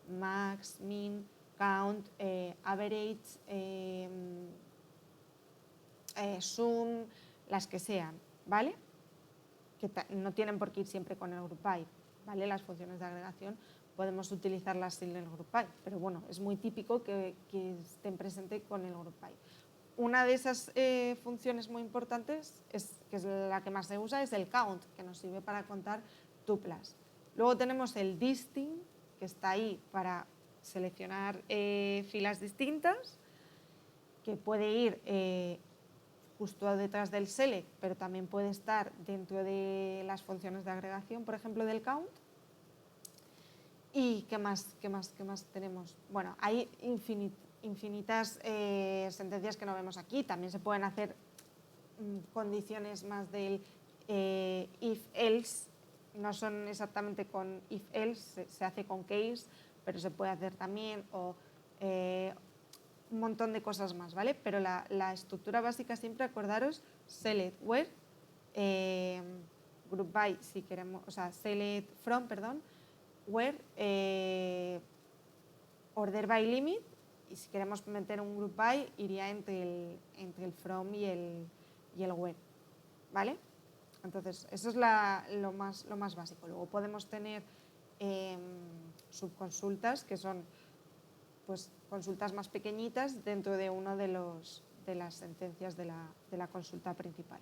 max, min, count, average, sum, las que sean, ¿vale? Que no tienen por qué ir siempre con el group by, ¿vale? Las funciones de agregación podemos utilizarlas sin el group by, pero bueno, es muy típico que estén presentes con el group by. Una de esas funciones muy importantes, que es la que más se usa, es el count, que nos sirve para contar tuplas. Luego tenemos el distinct, que está ahí para seleccionar filas distintas, que puede ir justo detrás del select, pero también puede estar dentro de las funciones de agregación, por ejemplo, del count. ¿Y qué más tenemos? Bueno, hay infinitas sentencias que no vemos aquí. También se pueden hacer condiciones más del if-else. No son exactamente con if-else, se hace con case, pero se puede hacer también, o un montón de cosas más, ¿vale? Pero la estructura básica siempre, acordaros, select where, group by, si queremos, o sea, select from, perdón, where, order by limit, y si queremos meter un group by iría entre el from y el where, ¿vale? Entonces, eso es lo más básico. Luego podemos tener subconsultas, que son pues consultas más pequeñitas dentro de uno de las sentencias de la consulta principal.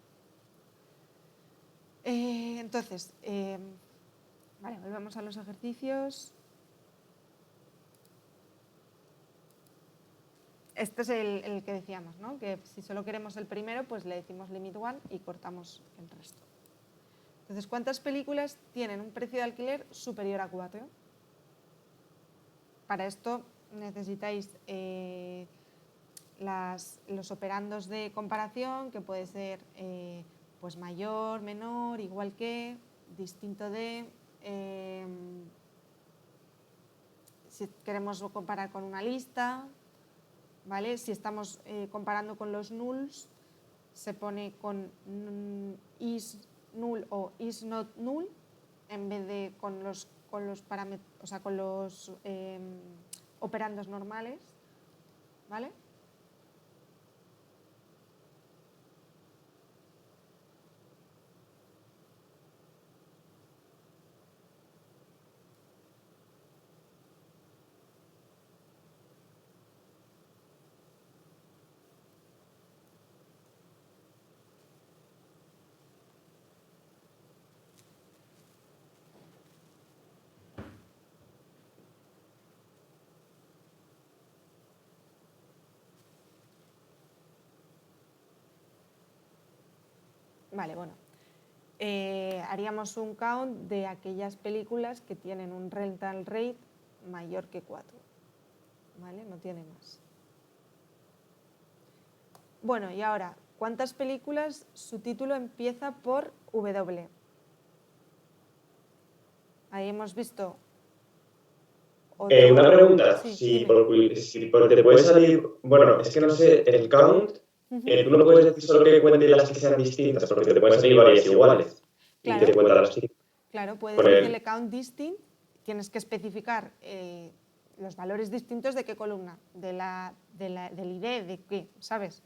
Entonces, vale, volvemos a los ejercicios. Este es el que decíamos, ¿no? Que si solo queremos el primero, pues le decimos limit one y cortamos el resto. Entonces, ¿cuántas películas tienen un precio de alquiler superior a 4? Para esto necesitáis los operandos de comparación, que puede ser pues mayor, menor, igual que, distinto de. Si queremos comparar con una lista, ¿vale? Si estamos comparando con los nulls, se pone con is null o is not null en vez de con los parámetros, o sea, con los operandos normales, ¿vale? Vale, bueno. Haríamos un count de aquellas películas que tienen un rental rate mayor que 4. ¿Vale? No tiene más. Bueno, y ahora, ¿cuántas películas su título empieza por W? Ahí hemos visto. Una pregunta, Sí, si te puede salir, bueno, es que no sé, el count, tú no puedes decir solo que cuente las que sean distintas, porque te pueden salir varias iguales, claro, y que te cuentan las distintas. Claro, puedes decirle count distinct tienes que especificar los valores distintos de qué columna, del ID, de qué, ¿sabes?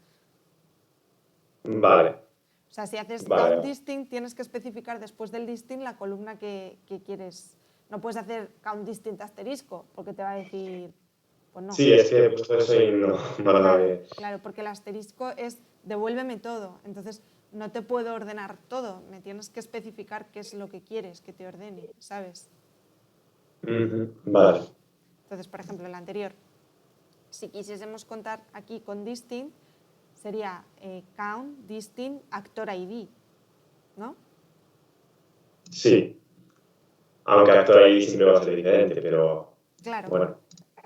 Vale. O sea, si haces Vale. count distinct, tienes que especificar después del distinct la columna que quieres. No puedes hacer count distinct asterisco, porque te va a decir, pues no. Sí, es que he puesto eso y no me lo Claro, claro, porque el asterisco es devuélveme todo. Entonces, no te puedo ordenar todo. Me tienes que especificar qué es lo que quieres que te ordene, ¿sabes? Vale. Entonces, por ejemplo, el anterior, si quisiésemos contar aquí con distinct, sería count distinct actor ID, ¿no? Sí. Aunque actor ahí siempre va a ser diferente, pero Claro, bueno,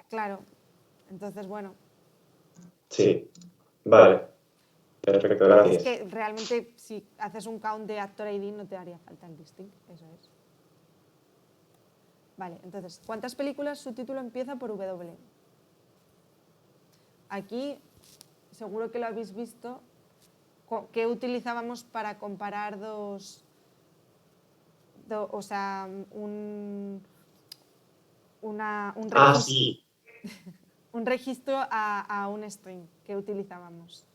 claro. Entonces, bueno, sí. Vale. Perfecto, es gracias. que realmente si haces un count de actor ID no te haría falta el distinct, eso es. Vale, entonces, ¿cuántas películas su título empieza por W? Aquí, seguro que lo habéis visto, ¿qué utilizábamos para comparar o sea, un registro, Sí. un registro a un string que utilizábamos?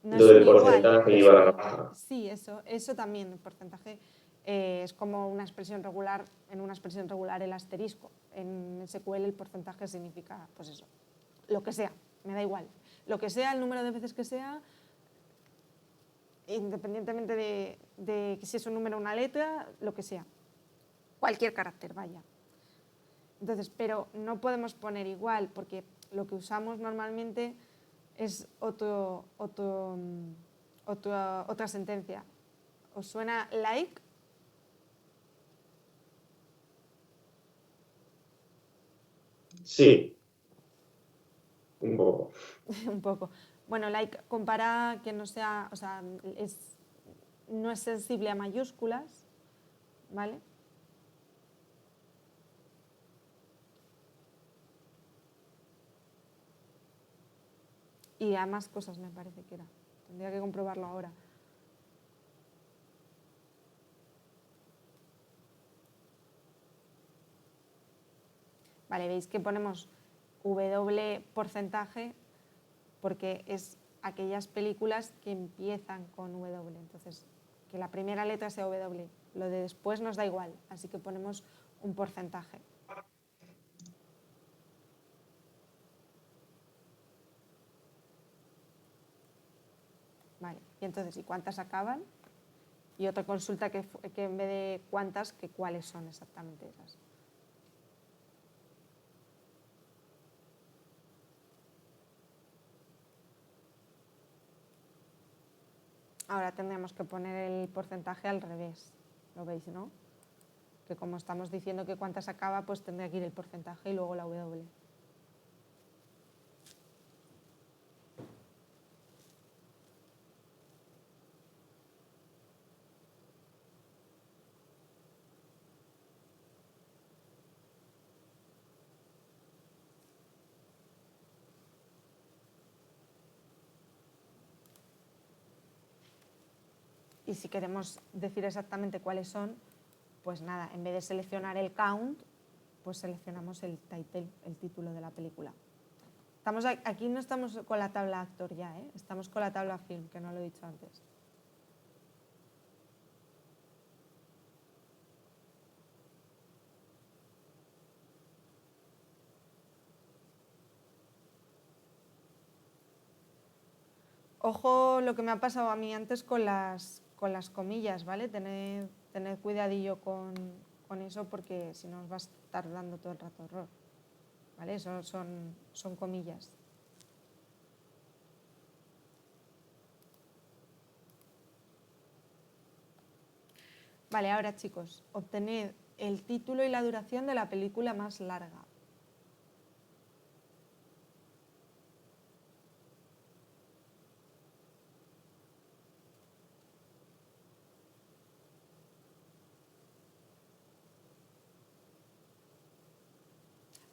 No Lo es un del igual, porcentaje y es barra un... baja. Sí, eso también, el porcentaje es como una expresión regular, en una expresión regular el asterisco. En SQL el porcentaje significa, pues eso, lo que sea, me da igual. Lo que sea, el número de veces que sea, independientemente de si es un número o una letra, lo que sea. Cualquier carácter, vaya. Entonces, pero no podemos poner igual, porque lo que usamos normalmente es otra sentencia. ¿Os suena like? Sí. Un poco. Un poco. Bueno, like compara que no sea, o sea, no es sensible a mayúsculas, ¿vale? Y a más cosas me parece que era. Tendría que comprobarlo ahora. Vale, veis que ponemos W porcentaje porque es aquellas películas que empiezan con W. Entonces, que la primera letra sea W. Lo de después nos da igual, así que ponemos un porcentaje. Vale, y entonces, ¿y cuántas acaban? Y otra consulta que en vez de cuántas, que cuáles son exactamente esas. Ahora tendríamos que poner el porcentaje al revés. ¿Lo veis, no? Que como estamos diciendo que cuántas acaba, pues tendría que ir el porcentaje y luego la W. Y si queremos decir exactamente cuáles son, pues nada, en vez de seleccionar el count, pues seleccionamos el title, el título de la película. Aquí no estamos con la tabla actor ya, ¿eh? Estamos con la tabla film, que no lo he dicho antes. Ojo lo que me ha pasado a mí antes con las comillas, ¿vale? Tened cuidadillo con eso porque si no os va a estar dando todo el rato error, ¿vale? Eso son comillas. Vale, ahora chicos, obtened el título y la duración de la película más larga.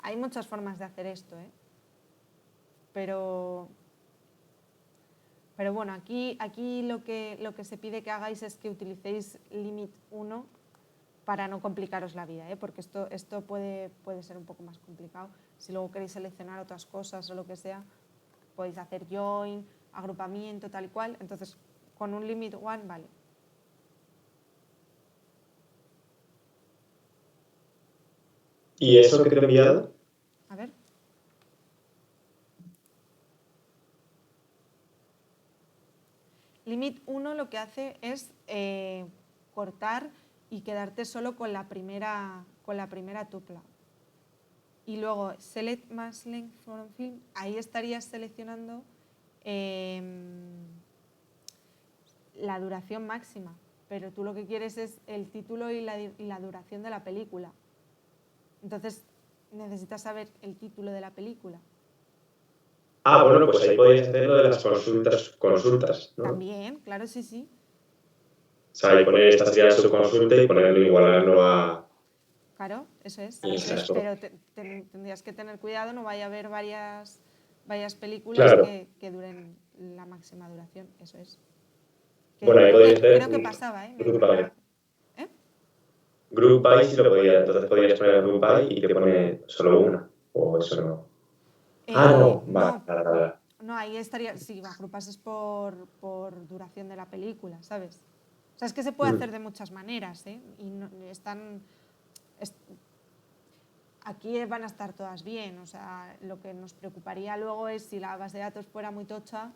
Hay muchas formas de hacer esto, ¿eh? Pero bueno, aquí lo que se pide que hagáis es que utilicéis limit 1 para no complicaros la vida, porque esto puede ser un poco más complicado. Si luego queréis seleccionar otras cosas o lo que sea, podéis hacer join, agrupamiento, tal y cual. Entonces, con un limit one, vale. ¿Y eso que te he enviado? A ver. Limit 1 lo que hace es cortar y quedarte solo con la primera tupla. Y luego, select mass length from film, ahí estarías seleccionando la duración máxima, pero tú lo que quieres es el título y la duración de la película. Entonces, necesitas saber el título de la película. Bueno, pues ahí podéis hacer lo de las consultas, ¿no? También, claro, sí. O sea, y poner esta sería su consulta y ponerlo igualarlo a... Claro, eso es. Pero tendrías que tener cuidado, no vaya a haber varias películas claro. que duren la máxima duración, eso es. Bueno, ahí podéis hacer creo que pasaba, Group by. ¿Eh? Group by sí lo podía, entonces podrías poner Group by y te pone solo una, o eso no. No, vale. No, ahí estaría, si agrupases por duración de la película, ¿sabes? O sea, es que se puede hacer de muchas maneras, y no, aquí van a estar todas bien, o sea, lo que nos preocuparía luego es si la base de datos fuera muy tocha,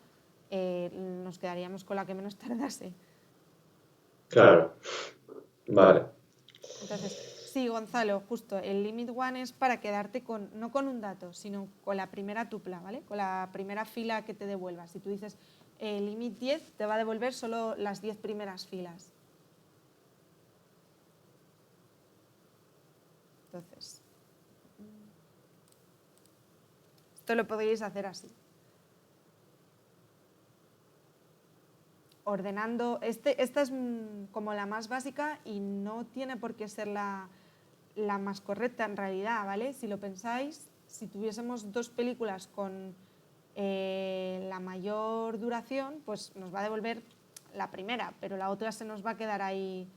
nos quedaríamos con la que menos tardase. Claro, vale. Entonces, sí, Gonzalo, justo, el limit one es para quedarte no con un dato, sino con la primera tupla, ¿vale? Con la primera fila que te devuelva. Si tú dices limit 10, te va a devolver solo las 10 primeras filas. Entonces, esto lo podéis hacer así. Ordenando, esta es como la más básica y no tiene por qué ser la más correcta en realidad, ¿vale? Si lo pensáis, si tuviésemos dos películas con la mayor duración, pues nos va a devolver la primera, pero la otra se nos va a quedar ahí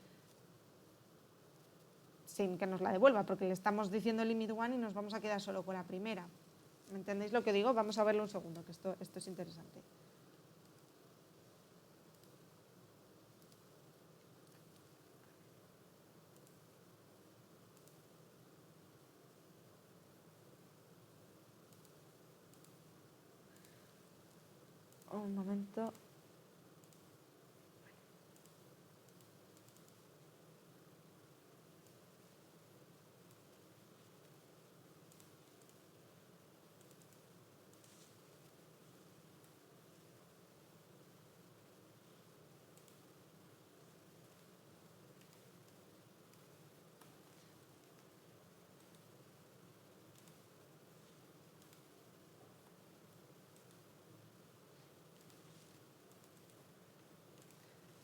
sin que nos la devuelva, porque le estamos diciendo limit one y nos vamos a quedar solo con la primera. ¿Me entendéis lo que digo? Vamos a verlo un segundo, que esto es interesante. Un momento.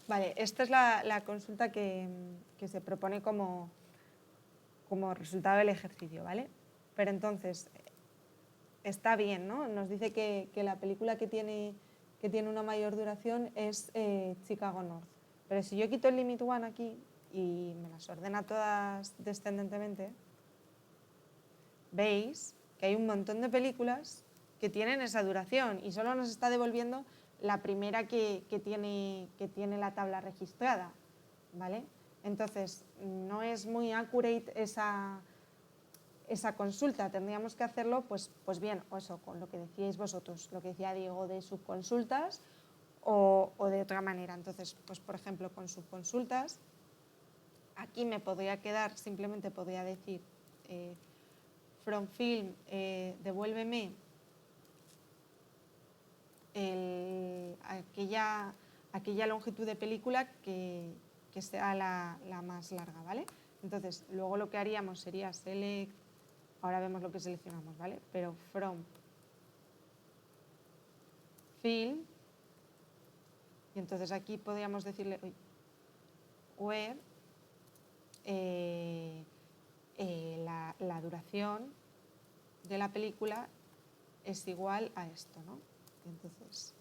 Vale, esta es la consulta que se propone como resultado del ejercicio, ¿vale? Pero entonces, está bien, ¿no? Nos dice que la película que tiene una mayor duración es Chicago North. Pero si yo quito el limit one aquí y me las ordena todas descendentemente, veis que hay un montón de películas que tienen esa duración y solo nos está devolviendo la primera que tiene la tabla registrada, ¿vale? Entonces, no es muy accurate esa consulta. Tendríamos que hacerlo, pues bien, o eso, con lo que decíais vosotros, lo que decía Diego de subconsultas o de otra manera. Entonces, pues por ejemplo, con subconsultas, aquí me podría quedar, simplemente podría decir from film, devuélveme aquella longitud de película que sea la más larga, ¿vale? Entonces, luego lo que haríamos sería select, ahora vemos lo que seleccionamos, ¿vale? Pero from film, y entonces aquí podríamos decirle where la duración de la película es igual a esto, ¿no? Entonces,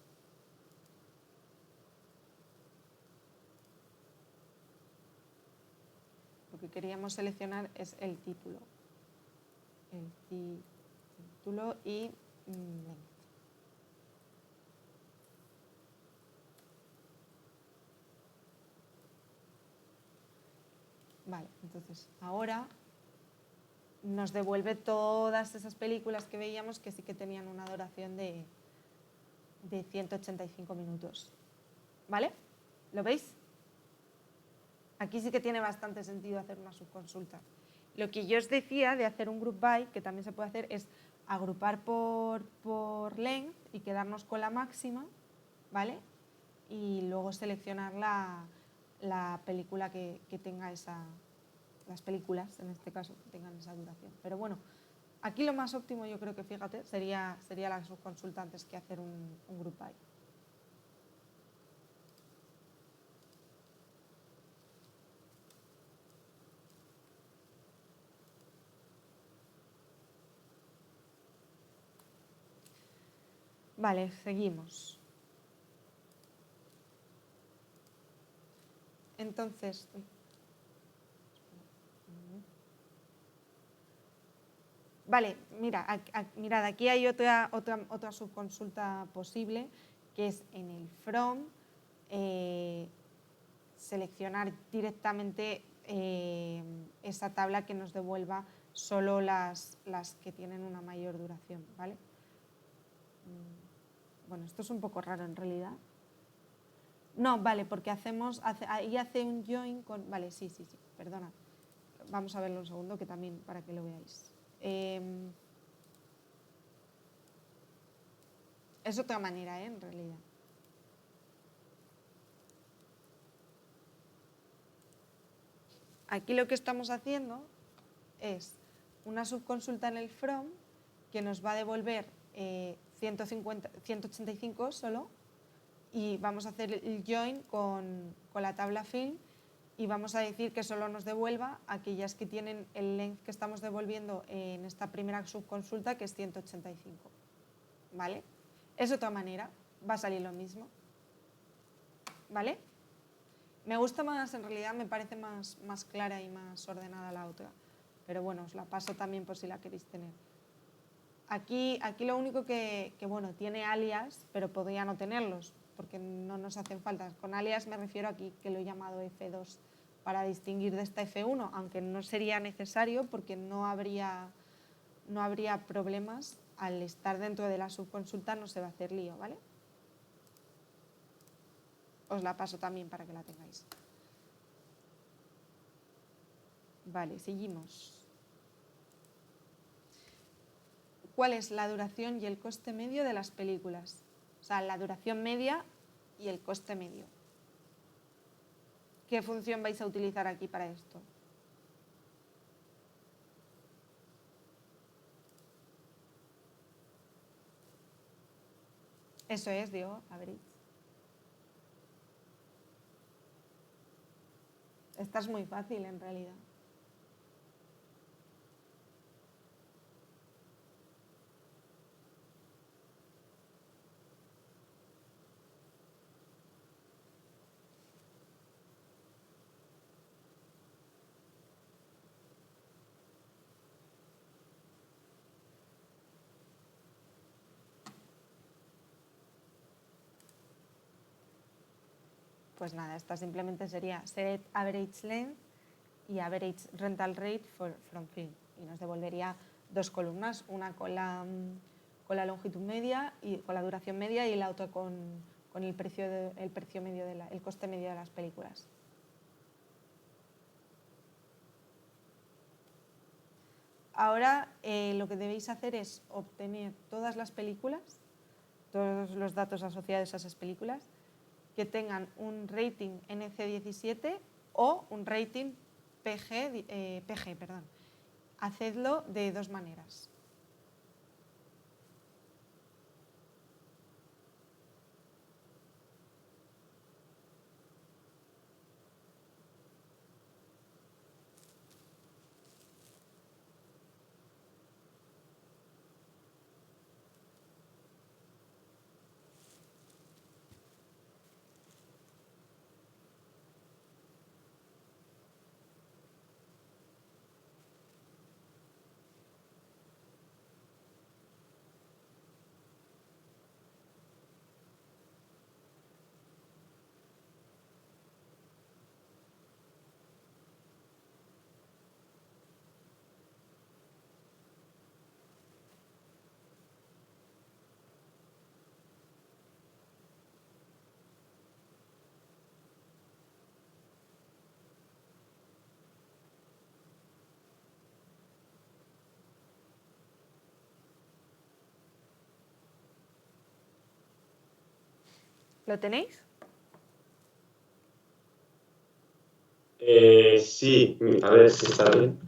Lo que queríamos seleccionar es el título. El título y length. Vale, entonces ahora nos devuelve todas esas películas que veíamos que sí que tenían una duración de 185 minutos. ¿Vale? ¿Lo veis? Aquí sí que tiene bastante sentido hacer una subconsulta. Lo que yo os decía de hacer un group by, que también se puede hacer, es agrupar por length y quedarnos con la máxima, ¿vale? Y luego seleccionar la película que tenga las películas, en este caso, que tengan esa duración. Pero bueno, aquí lo más óptimo yo creo que, fíjate, sería la subconsulta antes que hacer un group by. Vale, seguimos. Entonces, vale, mirad, aquí hay otra subconsulta posible, que es en el from, seleccionar directamente esa tabla que nos devuelva solo las que tienen una mayor duración, ¿vale? Bueno, esto es un poco raro en realidad. No, vale, porque ahí hace un join con... Vale, sí, perdona. Vamos a verlo un segundo, que también para que lo veáis. Es otra manera, en realidad. Aquí lo que estamos haciendo es una subconsulta en el from que nos va a devolver 185 solo, y vamos a hacer el join con la tabla fill y vamos a decir que solo nos devuelva aquellas que tienen el length que estamos devolviendo en esta primera subconsulta, que es 185. ¿Vale? Es otra manera, va a salir lo mismo. ¿Vale? Me gusta más, en realidad me parece más clara y más ordenada la otra, pero bueno, os la paso también por si la queréis tener. Aquí lo único que bueno, tiene alias, pero podría no tenerlos, porque no nos hacen falta. Con alias me refiero aquí, que lo he llamado F2 para distinguir de esta F1, aunque no sería necesario porque no habría problemas. Al estar dentro de la subconsulta no se va a hacer lío, ¿vale? Os la paso también para que la tengáis. Vale, seguimos. ¿Cuál es la duración y el coste medio de las películas? O sea, la duración media y el coste medio. ¿Qué función vais a utilizar aquí para esto? Eso es, digo, average. Esta es muy fácil en realidad. Pues nada, esta simplemente sería set average length y average rental rate from film. Y nos devolvería dos columnas, una con la longitud media y con la duración media, y la otra con el precio medio el coste medio de las películas. Ahora lo que debéis hacer es obtener todas las películas, todos los datos asociados a esas películas, que tengan un rating NC17 o un rating PG, perdón. Hacedlo de dos maneras. ¿Lo tenéis? Sí, a ver si está bien.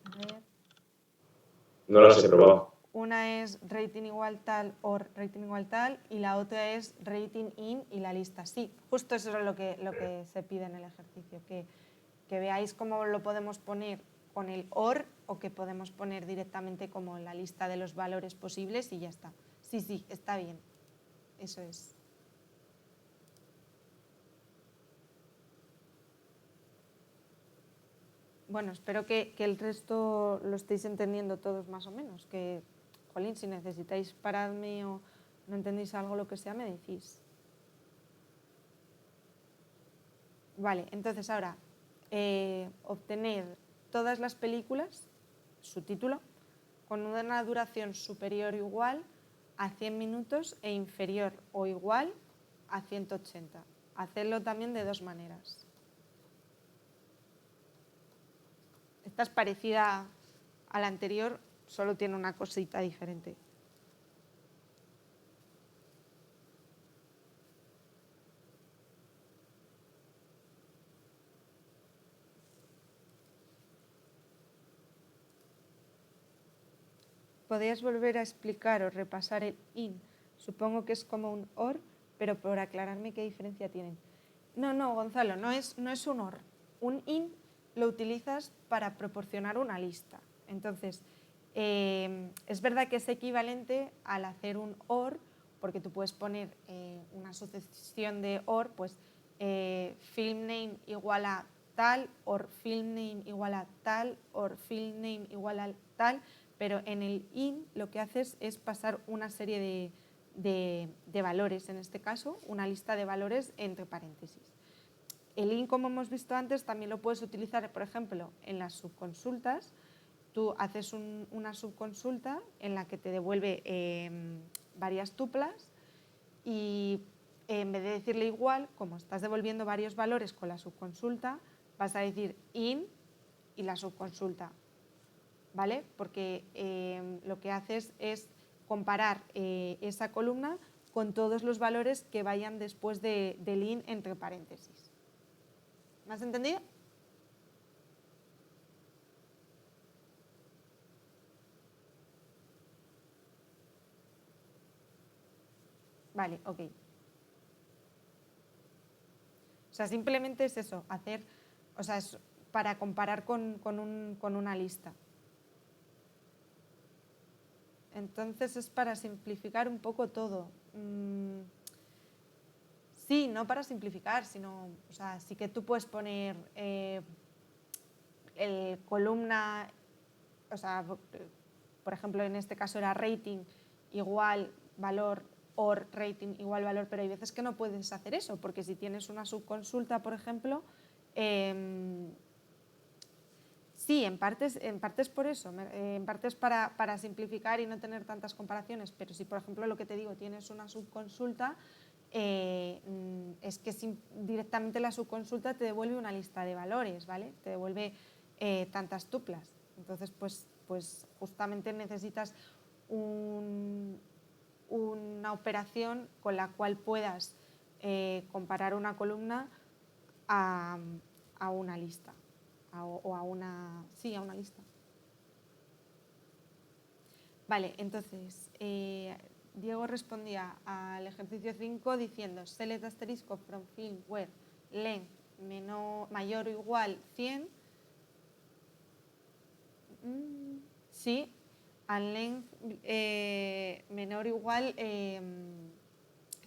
A ver. No las he probado. Una es rating igual tal o rating igual tal y la otra es rating in y la lista. Sí, justo eso es lo que se pide en el ejercicio, que veáis cómo lo podemos poner con el OR o que podemos poner directamente como la lista de los valores posibles y ya está. Sí, sí, está bien. Eso es. Bueno, espero que el resto lo estéis entendiendo todos más o menos. Que, jolín, si necesitáis pararme o no entendéis algo, lo que sea, me decís. Vale, entonces ahora, obtener todas las películas, su título, con una duración superior o igual a 100 minutos e inferior o igual a 180. Hacerlo también de dos maneras. Esta es parecida a la anterior, solo tiene una cosita diferente. ¿Podrías volver a explicar o repasar el IN? Supongo que es como un OR, pero por aclararme qué diferencia tienen. No, Gonzalo, no es un OR. Un IN lo utilizas para proporcionar una lista. Entonces, es verdad que es equivalente al hacer un OR, porque tú puedes poner una sucesión de OR, pues film name igual a tal, or film name igual a tal, or film name igual a tal, pero en el IN lo que haces es pasar una serie de valores, en este caso, una lista de valores entre paréntesis. El IN, como hemos visto antes, también lo puedes utilizar, por ejemplo, en las subconsultas. Tú haces una subconsulta en la que te devuelve varias tuplas y en vez de decirle igual, como estás devolviendo varios valores con la subconsulta, vas a decir IN y la subconsulta, ¿vale? Porque lo que haces es comparar esa columna con todos los valores que vayan después del IN entre paréntesis. ¿Me has entendido? Vale, ok. O sea, simplemente es eso, hacer, o sea, es para comparar con una lista. Entonces es para simplificar un poco todo. Sí, no para simplificar, sino, o sea, sí que tú puedes poner el columna, o sea, por ejemplo, en este caso era rating igual valor or rating igual valor, pero hay veces que no puedes hacer eso, porque si tienes una subconsulta, por ejemplo, sí, en parte es por eso, en parte es para simplificar y no tener tantas comparaciones, pero si, por ejemplo, lo que te digo, tienes una subconsulta, es que directamente la subconsulta te devuelve una lista de valores, ¿vale? Te devuelve tantas tuplas. Entonces, pues justamente necesitas una operación con la cual puedas comparar una columna a una lista o a una lista. Vale, entonces Diego respondía al ejercicio 5 diciendo select asterisco from film where length mayor o igual 100. Sí, and length menor o igual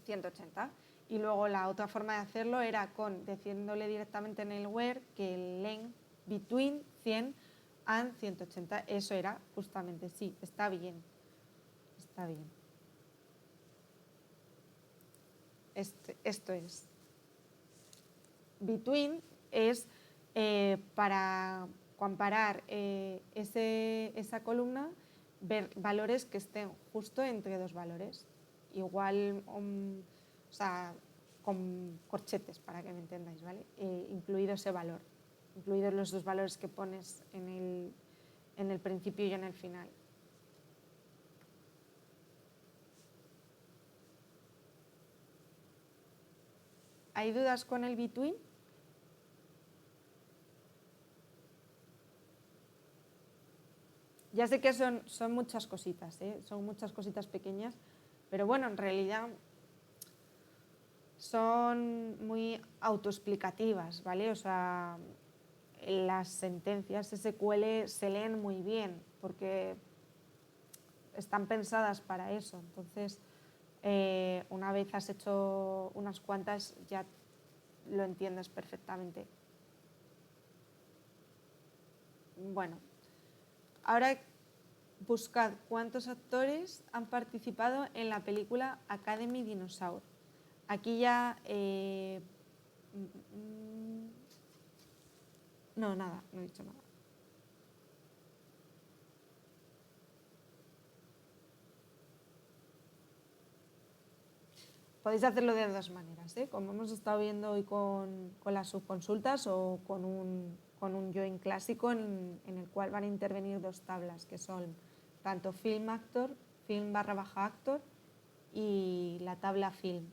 180. Y luego la otra forma de hacerlo era diciéndole directamente en el where que el length between 100 and 180. Eso era justamente, sí, está bien. Está bien. Esto es. Between es para comparar esa columna, ver valores que estén justo entre dos valores. Igual, o sea, con corchetes, para que me entendáis, ¿vale? Incluido ese valor, incluidos los dos valores que pones en el principio y en el final. ¿Hay dudas con el between? Ya sé que son muchas cositas, son muchas cositas pequeñas, pero bueno, en realidad son muy autoexplicativas, ¿vale? O sea, las sentencias SQL se leen muy bien porque están pensadas para eso. Entonces, una vez has hecho unas cuantas, ya lo entiendes perfectamente. Bueno, ahora buscad cuántos actores han participado en la película Academy Dinosaur. Aquí ya... no, nada, no he dicho nada. Podéis hacerlo de dos maneras, como hemos estado viendo hoy con las subconsultas o con un join clásico en el cual van a intervenir dos tablas, que son tanto film actor, film/actor y la tabla film.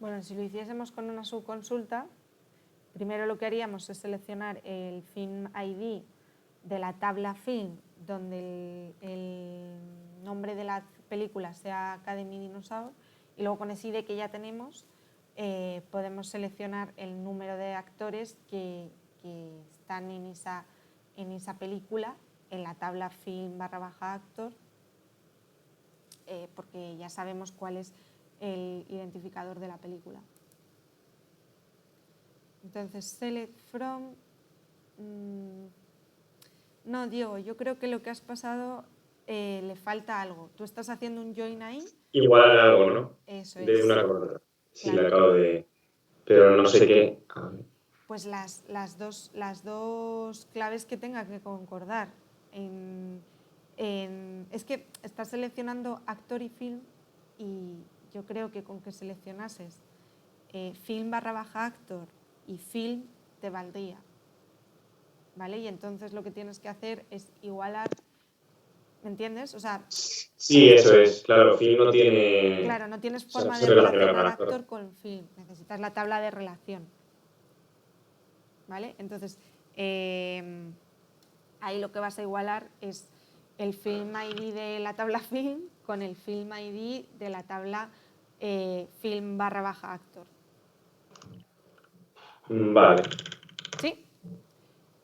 Bueno, si lo hiciésemos con una subconsulta, primero lo que haríamos es seleccionar el film ID de la tabla film, donde el nombre de la película sea Academy Dinosaur, y luego con ese ID que ya tenemos podemos seleccionar el número de actores que están en esa película, en la tabla film/actor, porque ya sabemos cuál es el identificador de la película. Entonces, select from... no, Diego, yo creo que lo que has pasado le falta algo. Tú estás haciendo un join ahí. Igual algo, ¿no? Eso de es. una cosa. Sí, Claro. le acabo de... Pero no sé qué. Pues las dos claves que tenga que concordar. Es que estás seleccionando actor y film, y yo creo que con que seleccionases film/actor y film te valdría, ¿vale? Y entonces lo que tienes que hacer es igualar, ¿me entiendes? O sea, sí, eso es. Claro, film no tiene... claro, no tienes o sea, forma no de se relaciona con relacionar el actor. actor con film, necesitas la tabla de relación, ¿vale? Entonces, ahí lo que vas a igualar es el film ID de la tabla film con el film ID de la tabla film/actor. Vale. ¿Sí?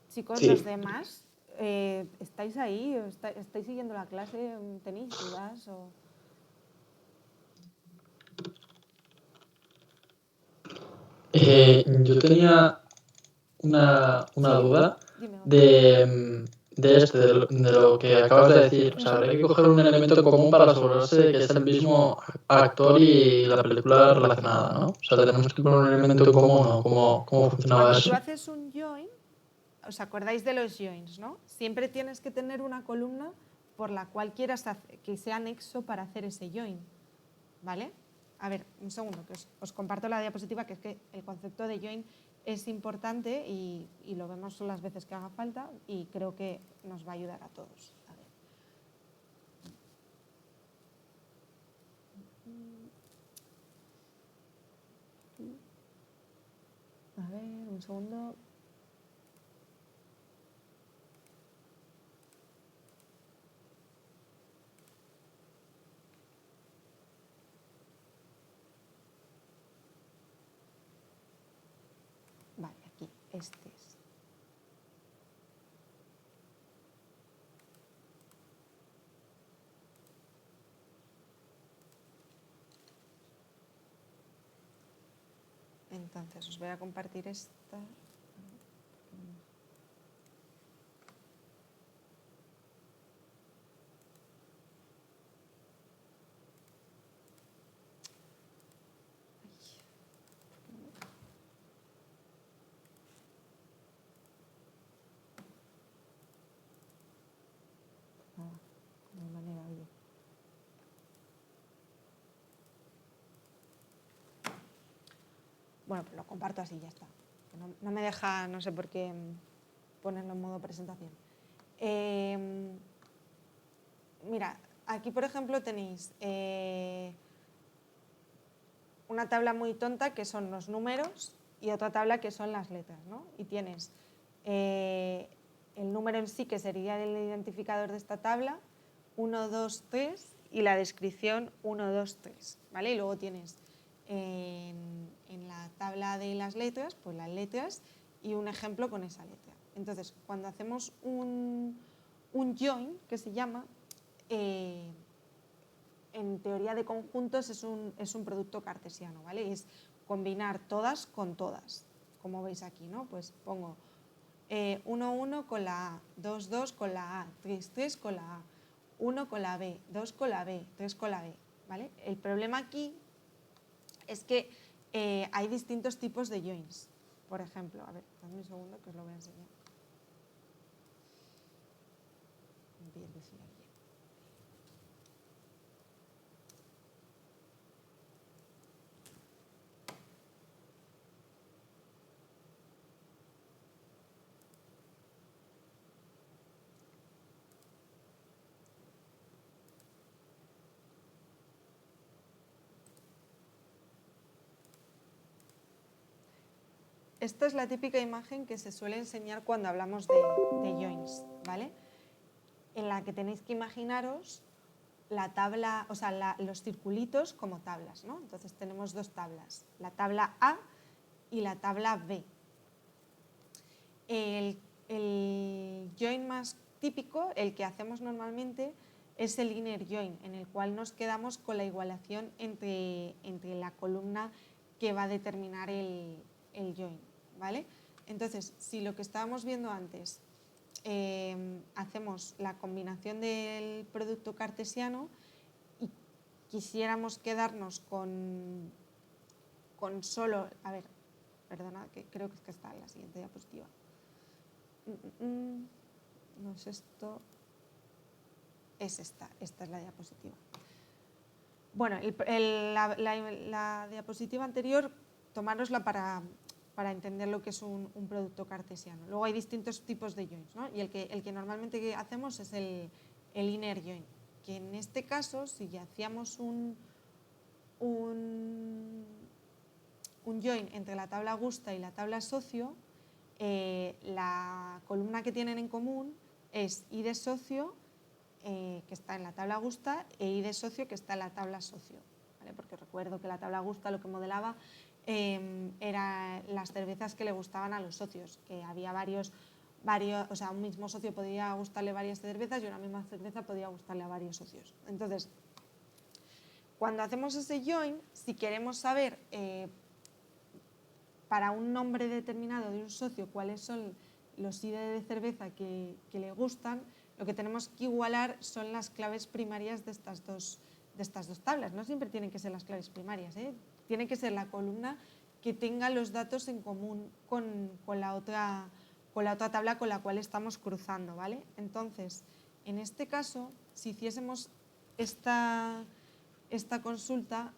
Chicos, Sí. los demás, ¿estáis ahí? ¿Estáis siguiendo la clase? ¿Tenéis dudas? Yo tenía una Sí, duda dime. de lo que acabas de decir. O sea, habría que coger un elemento común para asegurarse de que es el mismo actor y la película relacionada, ¿no? O sea, tenemos que poner un elemento común, ¿no? ¿Cómo funcionaba Cuando eso? tú haces un join, ¿os acordáis de los joins, no? Siempre tienes que tener una columna por la cual quieras que sea nexo para hacer ese join, ¿vale? A ver, un segundo, que os comparto la diapositiva, que es que el concepto de join es importante y lo vemos las veces que haga falta, y creo que nos va a ayudar a todos. A ver, un segundo. estés. Entonces os voy a compartir esta. De manera, oye. Bueno, pues lo comparto así, ya está. No me deja, no sé por qué, ponerlo en modo presentación. Mira, aquí por ejemplo tenéis una tabla muy tonta que son los números y otra tabla que son las letras, ¿no? Y tienes el número en sí, que sería el identificador de esta tabla, 1, 2, 3, y la descripción 1, 2, 3, ¿vale? Y luego tienes en la tabla de las letras, pues las letras y un ejemplo con esa letra. Entonces, cuando hacemos un join, que se llama, en teoría de conjuntos es un producto cartesiano, ¿vale? Es combinar todas con todas, como veis aquí, ¿no? Pues pongo 1, 1 con la A, 2, 2 con la A, 3, 3 con la A, 1 con la B, 2 con la B, 3 con la B, ¿vale? El problema aquí es que hay distintos tipos de joins. Por ejemplo, a ver, dadme un segundo que os lo voy a enseñar. Esta es la típica imagen que se suele enseñar cuando hablamos de joins, ¿vale? En la que tenéis que imaginaros la tabla, o sea, los circulitos como tablas, ¿no? Entonces tenemos dos tablas, la tabla A y la tabla B. El join más típico, el que hacemos normalmente, es el inner join, en el cual nos quedamos con la igualación entre la columna que va a determinar el join, ¿vale? Entonces, si lo que estábamos viendo antes, hacemos la combinación del producto cartesiano y quisiéramos quedarnos con solo, a ver, perdona, que creo que está en la siguiente diapositiva. No es esto, es esta es la diapositiva. Bueno, la diapositiva anterior, tomárosla para entender lo que es un producto cartesiano. Luego hay distintos tipos de joins, ¿no? Y el que normalmente hacemos es el inner join, que en este caso, si ya hacíamos un join entre la tabla gusta y la tabla socio, la columna que tienen en común es I de socio, que está en la tabla gusta, e I de socio, que está en la tabla socio, ¿vale? Porque recuerdo que la tabla gusta lo que modelaba eran las cervezas que le gustaban a los socios, que había varios, o sea, un mismo socio podía gustarle varias cervezas y una misma cerveza podía gustarle a varios socios. Entonces, cuando hacemos ese join, si queremos saber para un nombre determinado de un socio cuáles son los ID de cerveza que le gustan, lo que tenemos que igualar son las claves primarias de estas dos tablas. No siempre tienen que ser las claves primarias, ¿eh? Tiene que ser la columna que tenga los datos en común con la otra tabla con la cual estamos cruzando, ¿vale? Entonces, en este caso, si hiciésemos esta consulta,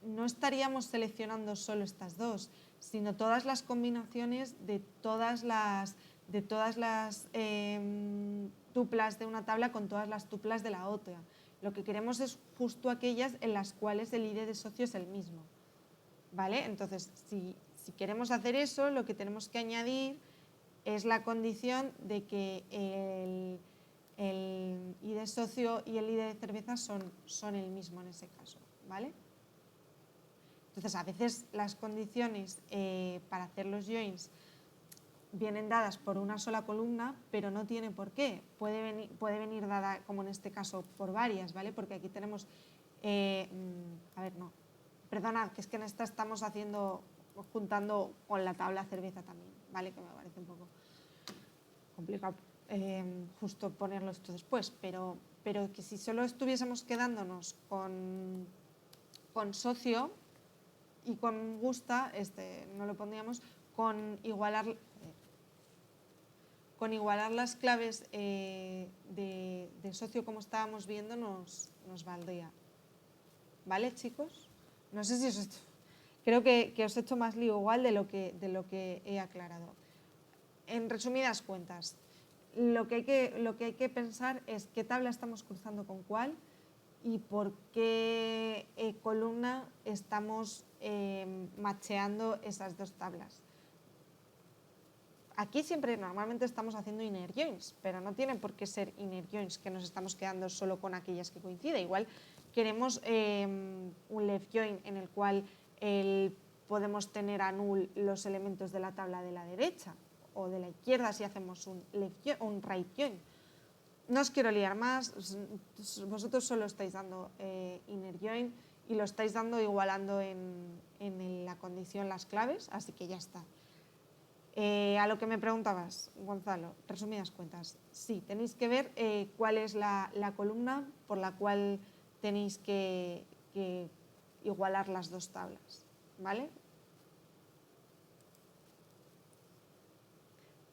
no estaríamos seleccionando solo estas dos, sino todas las combinaciones de todas las tuplas de una tabla con todas las tuplas de la otra. Lo que queremos es justo aquellas en las cuales el ID de socio es el mismo, ¿vale? Entonces, si queremos hacer eso, lo que tenemos que añadir es la condición de que el ID de socio y el ID de cerveza son el mismo en ese caso, ¿vale? Entonces, a veces las condiciones para hacer los joins vienen dadas por una sola columna, pero no tiene por qué. Puede venir dada, como en este caso, por varias, ¿vale? Porque aquí tenemos... Perdonad, que es que en esta estamos juntando con la tabla cerveza también, ¿vale? Que me parece un poco complicado justo ponerlo esto después, pero que si solo estuviésemos quedándonos con socio y con gusta, no lo pondríamos, con igualar las claves de socio como estábamos viendo nos valdría. ¿Vale, chicos? No sé si creo que os he hecho más lío igual de lo que he aclarado. En resumidas cuentas, lo que hay que pensar es qué tabla estamos cruzando con cuál y por qué columna estamos macheando esas dos tablas. Aquí siempre normalmente estamos haciendo inner joins, pero no tienen por qué ser inner joins, que nos estamos quedando solo con aquellas que coinciden. Igual queremos un left join en el cual podemos tener a null los elementos de la tabla de la derecha o de la izquierda si hacemos un right join. No os quiero liar más, vosotros solo estáis dando inner join y lo estáis dando igualando en la condición las claves, así que ya está. A lo que me preguntabas, Gonzalo, resumidas cuentas, sí, tenéis que ver cuál es la columna por la cual tenéis que igualar las dos tablas, ¿vale?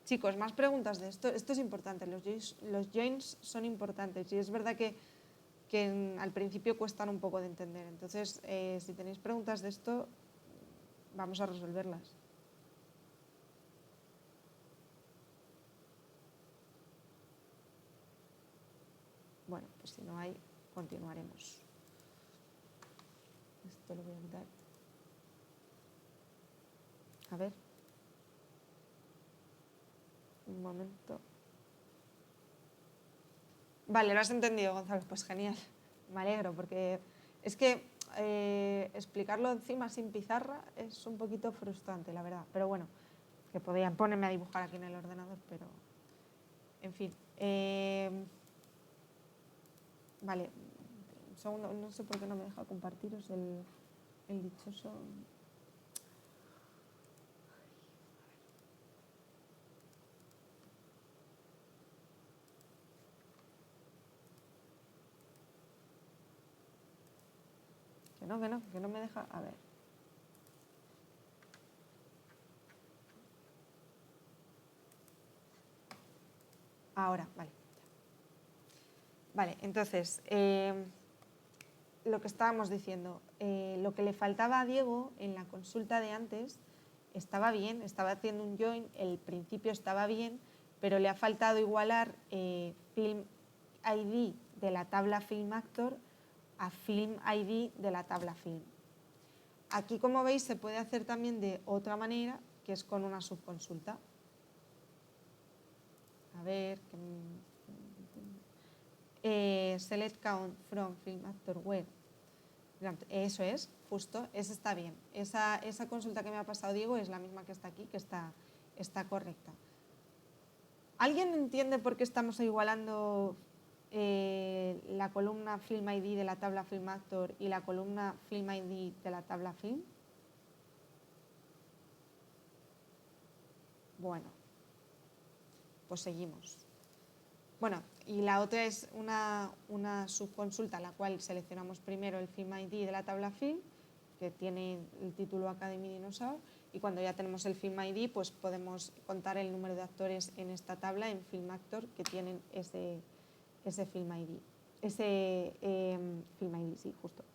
Chicos, más preguntas de esto. Esto es importante, los joins son importantes y es verdad que al principio cuestan un poco de entender. Entonces, si tenéis preguntas de esto, vamos a resolverlas. Bueno, pues si no hay, continuaremos. Esto lo voy a quitar. A ver. Un momento. Vale, lo has entendido, Gonzalo. Pues genial. Me alegro, porque es que explicarlo encima sin pizarra es un poquito frustrante, la verdad. Pero bueno, que podían ponerme a dibujar aquí en el ordenador, pero... En fin. Vale, un segundo, no sé por qué no me deja compartiros el dichoso... Que no me deja... A ver. Ahora, vale. Vale, entonces, lo que estábamos diciendo, lo que le faltaba a Diego en la consulta de antes estaba bien, estaba haciendo un join, el principio estaba bien, pero le ha faltado igualar Film ID de la tabla Film Actor a Film ID de la tabla Film. Aquí, como veis, se puede hacer también de otra manera, que es con una subconsulta. A ver... select count from film actor where. Eso es, justo, esa está bien. Esa consulta que me ha pasado Diego es la misma que está aquí, que está correcta. ¿Alguien entiende por qué estamos igualando la columna Film ID de la tabla Film Actor y la columna Film ID de la tabla Film? Bueno, pues seguimos. Bueno, y la otra es una subconsulta en la cual seleccionamos primero el Film ID de la tabla Film, que tiene el título Academy Dinosaur, y cuando ya tenemos el Film ID, pues podemos contar el número de actores en esta tabla, en Film Actor, que tienen ese Film ID. Ese Film ID, sí, justo.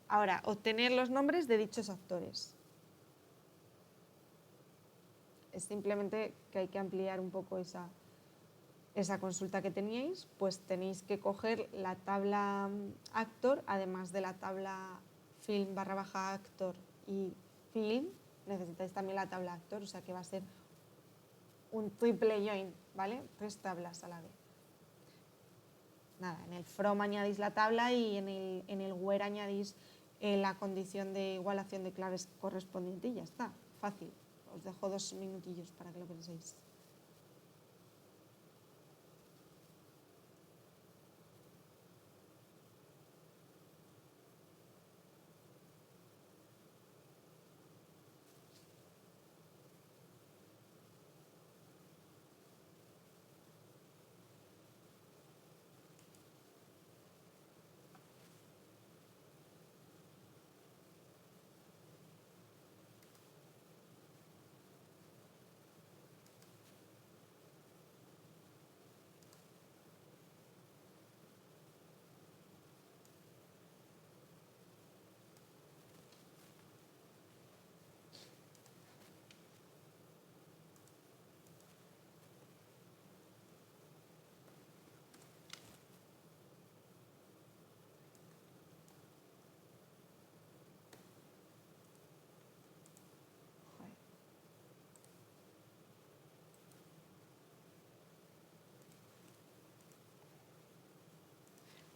Ahora, obtener los nombres de dichos actores. Es simplemente que hay que ampliar un poco esa consulta que teníais, pues tenéis que coger la tabla actor, además de la tabla film / actor y film, necesitáis también la tabla actor, o sea que va a ser un triple join, ¿vale? 3 tablas a la vez. Nada, en el from añadís la tabla y en el where añadís la condición de igualación de claves correspondiente y ya está, fácil. Os dejo 2 minutillos para que lo penséis.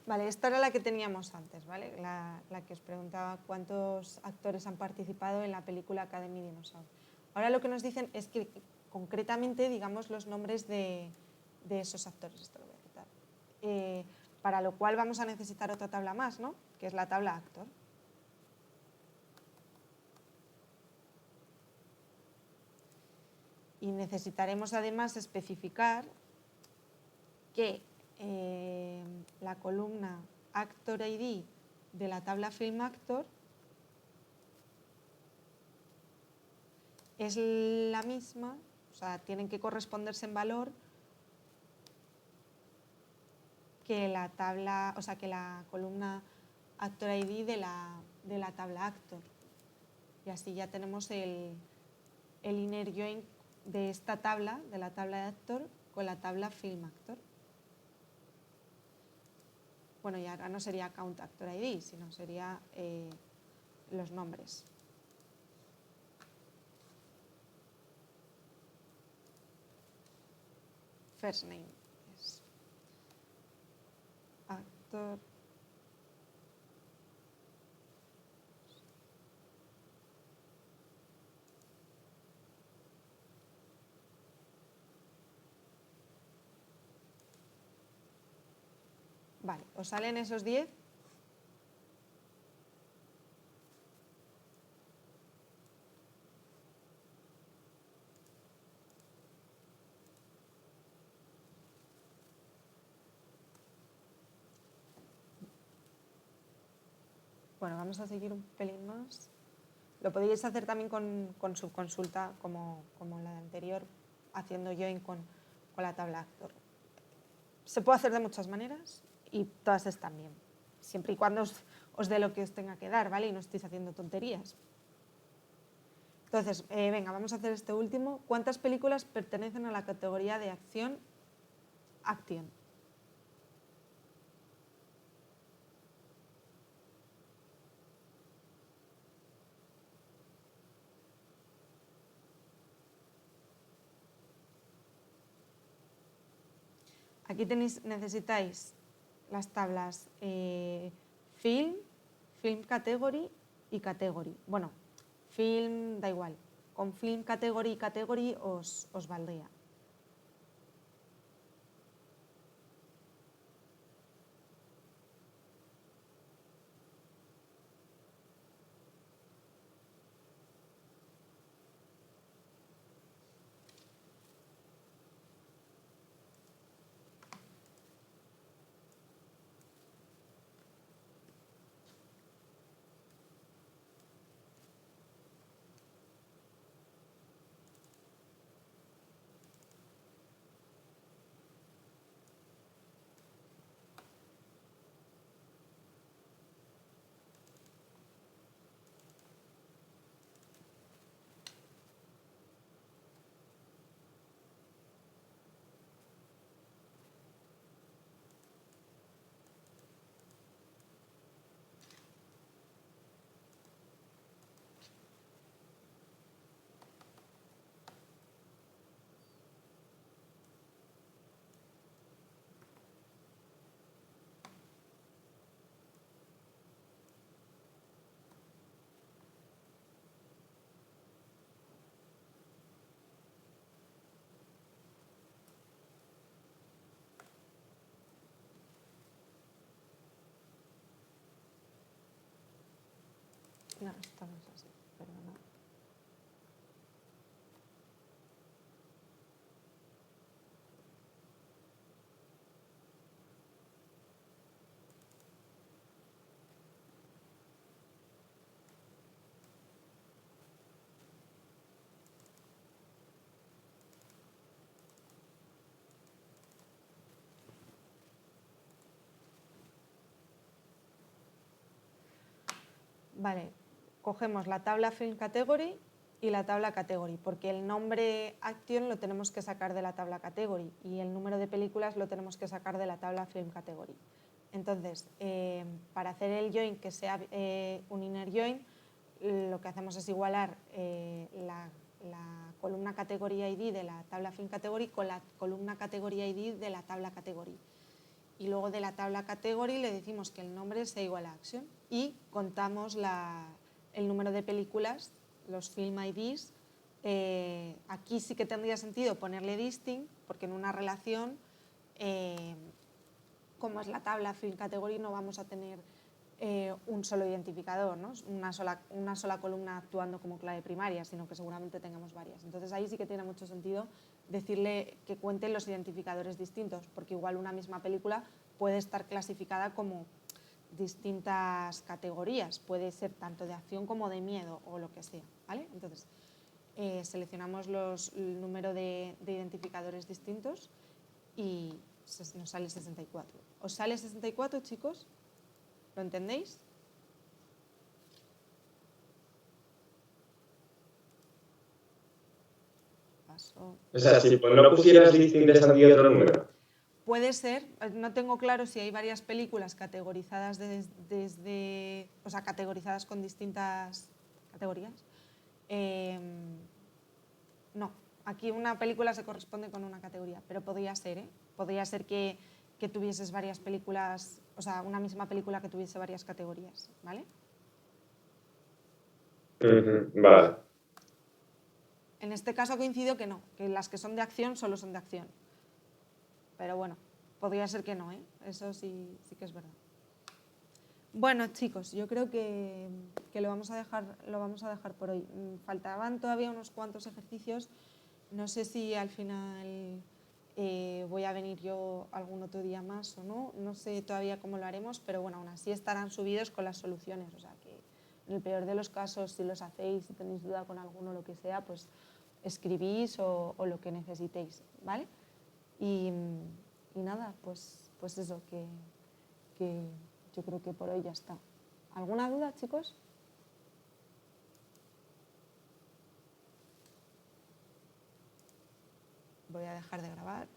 Vale, esta era la que teníamos antes, ¿vale? La que os preguntaba cuántos actores han participado en la película Academy Dinosaur. Ahora lo que nos dicen es que concretamente digamos los nombres de esos actores. Esto lo voy a quitar. Para lo cual vamos a necesitar otra tabla más, ¿no? Que es la tabla actor. Y necesitaremos además especificar que la columna Actor ID de la tabla Film Actor es la misma, o sea, tienen que corresponderse en valor que la tabla, o sea, que la columna Actor ID de la tabla Actor. Y así ya tenemos el inner join de esta tabla, de la tabla de Actor, con la tabla Film Actor. Bueno, y ahora no sería Count Actor ID, sino sería los nombres. First name es actor. Vale, ¿os salen esos 10? Bueno, vamos a seguir un pelín más. Lo podéis hacer también con subconsulta, como la anterior, haciendo join con la tabla actor. Se puede hacer de muchas maneras y todas están bien, siempre y cuando os dé lo que os tenga que dar, ¿vale? Y no estéis haciendo tonterías. Entonces, venga, vamos a hacer este último. ¿Cuántas películas pertenecen a la categoría de acción Action? Aquí necesitáis las tablas Film, Film Category y Category. Bueno, Film da igual. Con Film Category y Category os valdría. No, esto no es así, pero no. Vale, cogemos la tabla Film Category y la tabla Category, porque el nombre Action lo tenemos que sacar de la tabla Category y el número de películas lo tenemos que sacar de la tabla Film Category. Entonces, para hacer el join que sea un inner join, lo que hacemos es igualar la columna Category ID de la tabla Film Category con la columna Category ID de la tabla Category. Y luego de la tabla Category le decimos que el nombre sea igual a Action y contamos el número de películas, los Film IDs. Aquí sí que tendría sentido ponerle distinct, porque en una relación, como es la tabla Film Category, no vamos a tener un solo identificador, ¿no? una sola columna actuando como clave primaria, sino que seguramente tengamos varias. Entonces ahí sí que tiene mucho sentido decirle que cuenten los identificadores distintos, porque igual una misma película puede estar clasificada como distintas categorías, puede ser tanto de acción como de miedo o lo que sea, ¿vale? Entonces seleccionamos el número de identificadores distintos y nos sale 64. ¿Os sale 64, chicos? ¿Lo entendéis? Paso. O sea, si no pusieras distinct de saldría otro número. Puede ser, no tengo claro si hay varias películas categorizadas o sea, categorizadas con distintas categorías. No, aquí una película se corresponde con una categoría, pero podría ser, ¿eh? Podría ser que tuvieses varias películas, o sea, una misma película que tuviese varias categorías, ¿vale? Vale. En este caso coincido que no, que las que son de acción solo son de acción. Pero bueno, podría ser que no, ¿eh? Eso sí que es verdad. Bueno, chicos, yo creo que lo vamos a dejar por hoy. Faltaban todavía unos cuantos ejercicios. No sé si al final voy a venir yo algún otro día más o no. No sé todavía cómo lo haremos, pero bueno, aún así estarán subidos con las soluciones. O sea que en el peor de los casos, si los hacéis, si tenéis duda con alguno o lo que sea, pues escribís o lo que necesitéis, ¿vale? Y nada, pues eso, que yo creo que por hoy ya está. ¿Alguna duda, chicos? Voy a dejar de grabar.